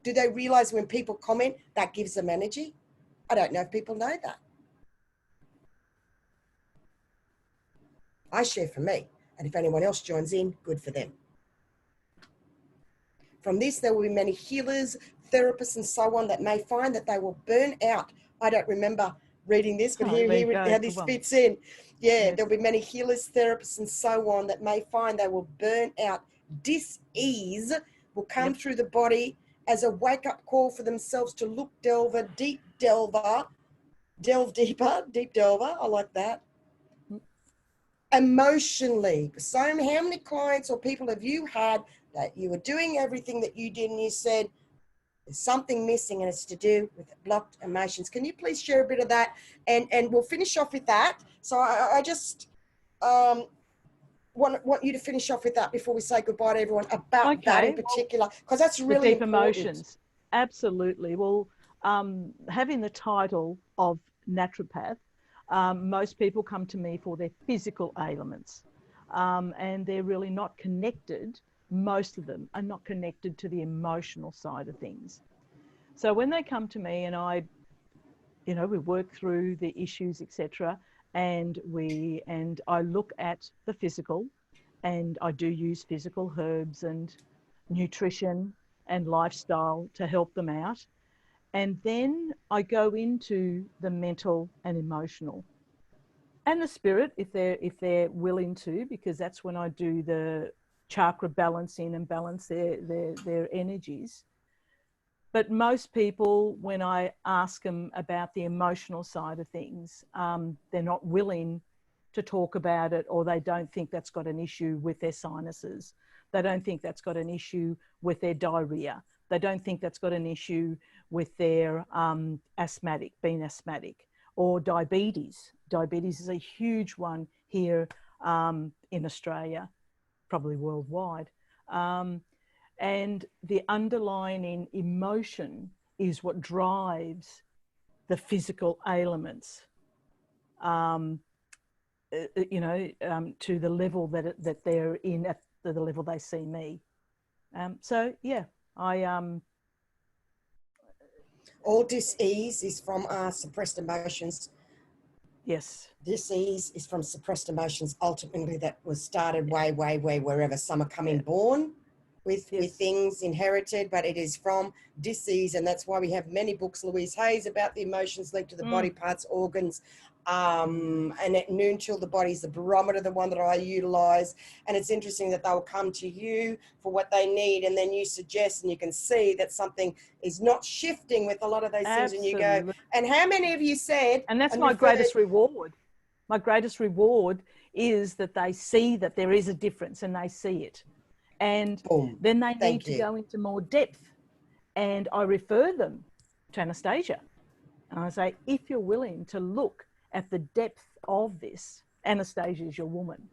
Speaker 1: Do they realize when people comment, that gives them energy? I don't know if people know that. I share for me, and if anyone else joins in, good for them. From this, there will be many healers, therapists, and so on that may find that they will burn out. I don't remember reading this, but here how this fits in. Yeah, yes. There'll be many healers, therapists, and so on that may find they will burn out. Dis-ease will come through the body as a wake-up call for themselves to look delve deeper, I like that. Emotionally. So how many clients or people have you had that you were doing everything that you did and you said, there's something missing and it's to do with blocked emotions? Can you please share a bit of that? And we'll finish off with that. So I just want you to finish off with that before we say goodbye to everyone about that in particular, because that's really
Speaker 2: deep
Speaker 1: important.
Speaker 2: Emotions. Absolutely. Well, having the title of naturopath, most people come to me for their physical ailments, and they're really not connected. Most of them are not connected to the emotional side of things. So when they come to me and we work through the issues, etc., and I look at the physical, and I do use physical herbs and nutrition and lifestyle to help them out. And then I go into the mental and emotional and the spirit, if they're willing to, because that's when I do the chakra balancing and balance their energies. But most people, when I ask them about the emotional side of things, they're not willing to talk about it, or they don't think that's got an issue with their sinuses. They don't think that's got an issue with their diarrhea. They don't think that's got an issue with their being asthmatic, or diabetes. Diabetes is a huge one here in Australia, probably worldwide. And the underlying emotion is what drives the physical ailments, to the level that they're in, at the level they see me. So yeah,
Speaker 1: all dis-ease is from suppressed emotions.
Speaker 2: Yes.
Speaker 1: Dis-ease is from suppressed emotions, ultimately, that was started way wherever. Some are coming born with things inherited, but it is from dis-ease. And that's why we have many books, Louise Hayes, about the emotions linked to the body parts, organs, and at noon till the body's the barometer, the one that I utilize. And it's interesting that they'll come to you for what they need, and then you suggest, and you can see that something is not shifting with a lot of those things. And you go, and how many of you said,
Speaker 2: and that's my greatest reward. My greatest reward is that they see that there is a difference, and they see it. And then they need to go into more depth. And I refer them to Anastacia. And I say, if you're willing to look at the depth of this, Anastacia is your woman.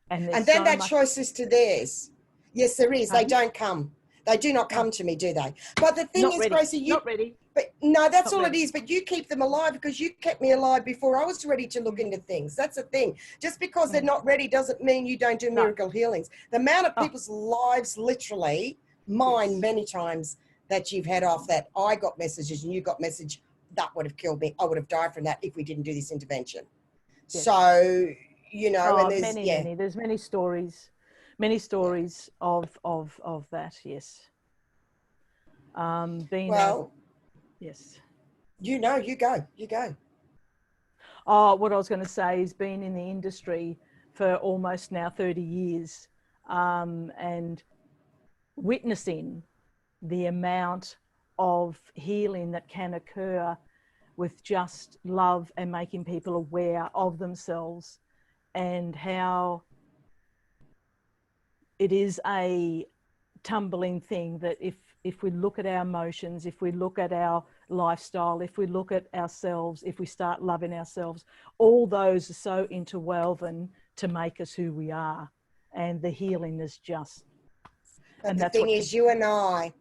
Speaker 2: And then
Speaker 1: so that choice is to theirs. Yes, there is. They don't come. They do not come to me, do they? But the thing is, Gracie, you... Not ready. But no, that's all it is. But you keep them alive, because you kept me alive before I was ready to look into things. That's the thing. Just because they're not ready doesn't mean you don't do miracle healings. The amount of people's lives, literally, mine many times, that you've had off, that I got messages and you got message, that would have killed me. I would have died from that if we didn't do this intervention. Yes. So, you know, and there's
Speaker 2: there's many stories of that. Yes. Yes.
Speaker 1: You know, you go.
Speaker 2: Oh, what I was going to say is, being in the industry for almost now 30 years, and witnessing the amount of healing that can occur with just love and making people aware of themselves, and how it is a tumbling thing, that if we look at our emotions, if we look at our lifestyle, if we look at ourselves, if we start loving ourselves, all those are so interwoven to make us who we are. And the healing is just...
Speaker 1: But the thing is, you and I,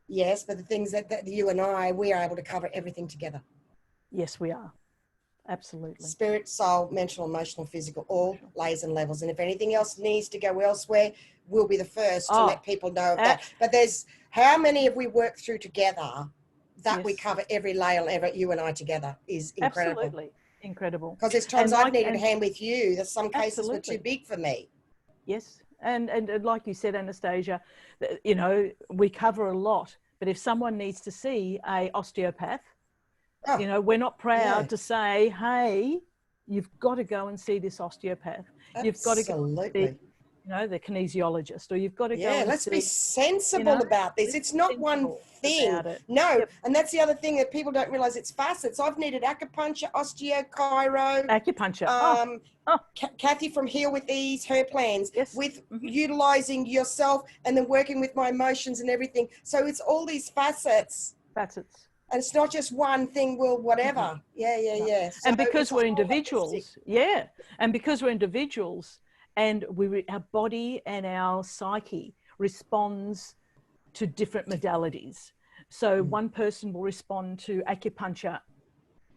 Speaker 1: yes, but the things that you and I, we are able to cover everything together.
Speaker 2: Yes, we are. Absolutely.
Speaker 1: Spirit, soul, mental, emotional, physical, all layers and levels. And if anything else needs to go elsewhere, we'll be the first to let people know of that. But there's, how many have we worked through together that we cover every layer, you and I together, is incredible.
Speaker 2: Absolutely. Incredible.
Speaker 1: Because there's times I've needed a hand with you. There's some cases were too big for me.
Speaker 2: Yes. And like you said, Anastacia, you know, we cover a lot. But if someone needs to see a osteopath, you know, we're not proud to say, hey, you've got to go and see this osteopath. You've got to go and see, you know, the kinesiologist, or you've got to go and
Speaker 1: let's
Speaker 2: see,
Speaker 1: be sensible about this. It's not one thing. No, and that's the other thing that people don't realize. It's facets. I've needed acupuncture, osteo, chiro.
Speaker 2: Acupuncture.
Speaker 1: Kathy from Heal with Ease, her plans, with utilizing yourself and then working with my emotions and everything. So it's all these facets. And it's not just one thing, whatever. Yeah. So
Speaker 2: and because we're individuals, and because we're individuals, and our body and our psyche responds to different modalities. So one person will respond to acupuncture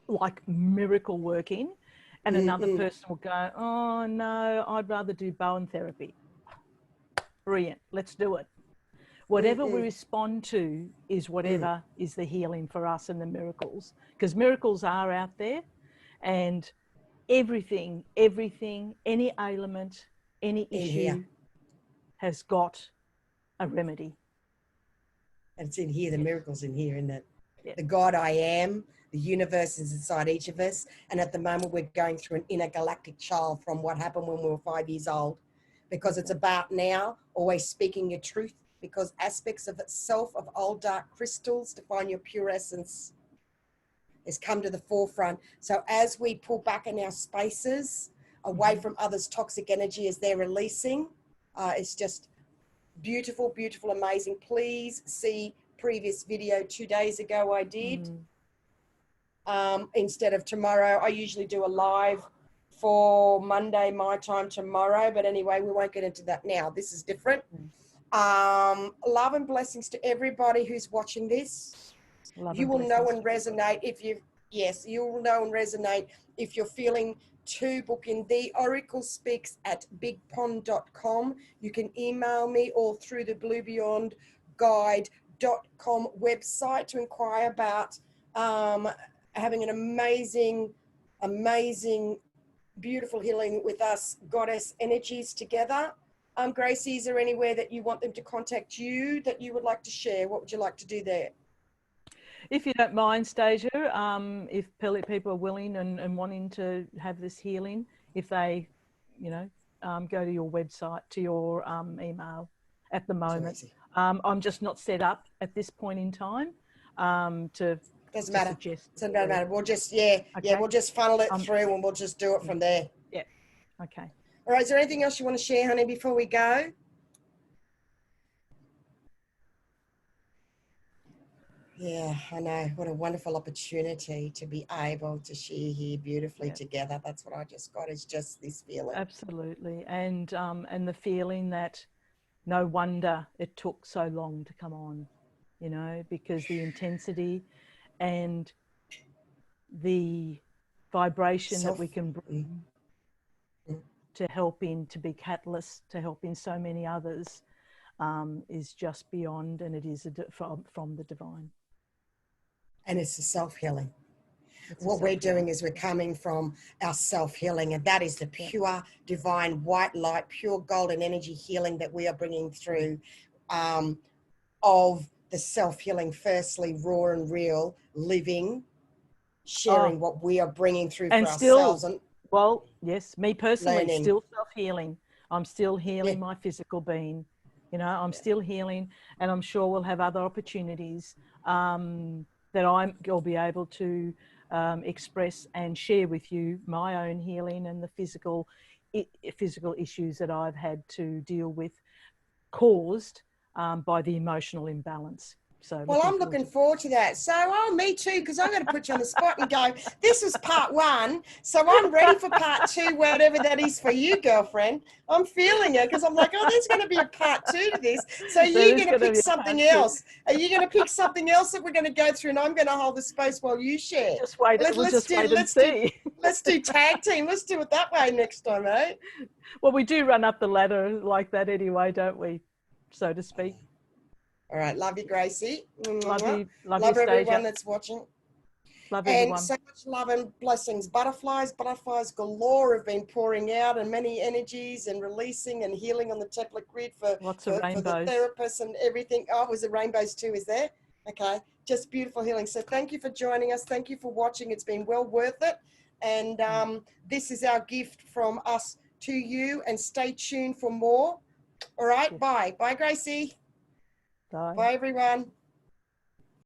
Speaker 2: like miracle working, and another person will go, oh no, I'd rather do Bowen therapy. Brilliant, let's do it. Whatever we respond to is whatever is the healing for us, and the miracles, because miracles are out there, and everything, any ailment, any issue has got a remedy.
Speaker 1: And it's in here, the miracle's in here, isn't it? Yeah. The God I am, the universe is inside each of us. And at the moment we're going through an intergalactic child from what happened when we were 5 years old, because it's about now always speaking your truth because aspects of itself, of old dark crystals, to find your pure essence, has come to the forefront. So as we pull back in our spaces, away from others' toxic energy as they're releasing, it's just beautiful, beautiful, amazing. Please see previous video 2 days ago I did. Instead of tomorrow, I usually do a live for Monday, my time tomorrow. But anyway, we won't get into that now. This is different. Love and blessings to everybody who's watching this. You will know and resonate if you, yes, you will know and resonate if you're feeling to book in. The Oracle Speaks at bigpond.com. You can email me or through the bluebeyondguide.com website to inquire about having an amazing, beautiful healing with us goddess energies together. Gracie, is there anywhere that you want them to contact you that you would like to share? What would you like to do there?
Speaker 2: If you don't mind, Stacia, if people are willing and wanting to have this healing, if they, you know, go to your website, to your email at the moment. I'm just not set up at this point in time to
Speaker 1: Doesn't matter.
Speaker 2: Suggest.
Speaker 1: Doesn't matter. We'll just, we'll just funnel it through and we'll just do it from there.
Speaker 2: Yeah. Okay.
Speaker 1: All right. Is there anything else you want to share, honey, before we go? Yeah, I know. What a wonderful opportunity to be able to share here beautifully together. That's what I just got, is just this feeling.
Speaker 2: Absolutely. And the feeling that no wonder it took so long to come on, you know, because the intensity and the vibration that we can bring to helping to be catalysts, to helping so many others, is just beyond, and it is from the divine.
Speaker 1: And it's a self-healing. What we're doing is we're coming from our self-healing, and that is the pure divine white light, pure golden energy healing that we are bringing through, of the self-healing, firstly, raw and real, living, sharing what we are bringing through for ourselves. And
Speaker 2: well, yes, me personally,
Speaker 1: learning.
Speaker 2: Still self-healing. I'm still healing my physical being. You know, I'm still healing, and I'm sure we'll have other opportunities that I'll be able to express and share with you my own healing and the physical issues that I've had to deal with, caused by the emotional imbalance. So,
Speaker 1: well, I'm looking forward to that. So, me too, because I'm going to put you on the spot and go, this was part 1, so I'm ready for part 2, whatever that is for you, girlfriend. I'm feeling it, because I'm like, oh, there's going to be a part 2 to this. So you're going to pick something else. Are you going to pick something else that we're going to go through, and I'm going to hold the space while you share?
Speaker 2: Just wait. Let's
Speaker 1: do tag team. Let's do it that way next time, eh?
Speaker 2: Well, we do run up the ladder like that anyway, don't we? So to speak.
Speaker 1: All right. Love you, Gracie.
Speaker 2: Love you,
Speaker 1: love everyone that's watching.
Speaker 2: Love everyone.
Speaker 1: And so much love and blessings. Butterflies galore have been pouring out, and many energies and releasing and healing on the template grid for the therapists and everything. Oh, was it rainbows too? Is there? Okay. Just beautiful healing. So thank you for joining us. Thank you for watching. It's been well worth it. And this is our gift from us to you, and stay tuned for more. All right. Bye. Bye, Gracie.
Speaker 2: Bye.
Speaker 1: Bye, everyone.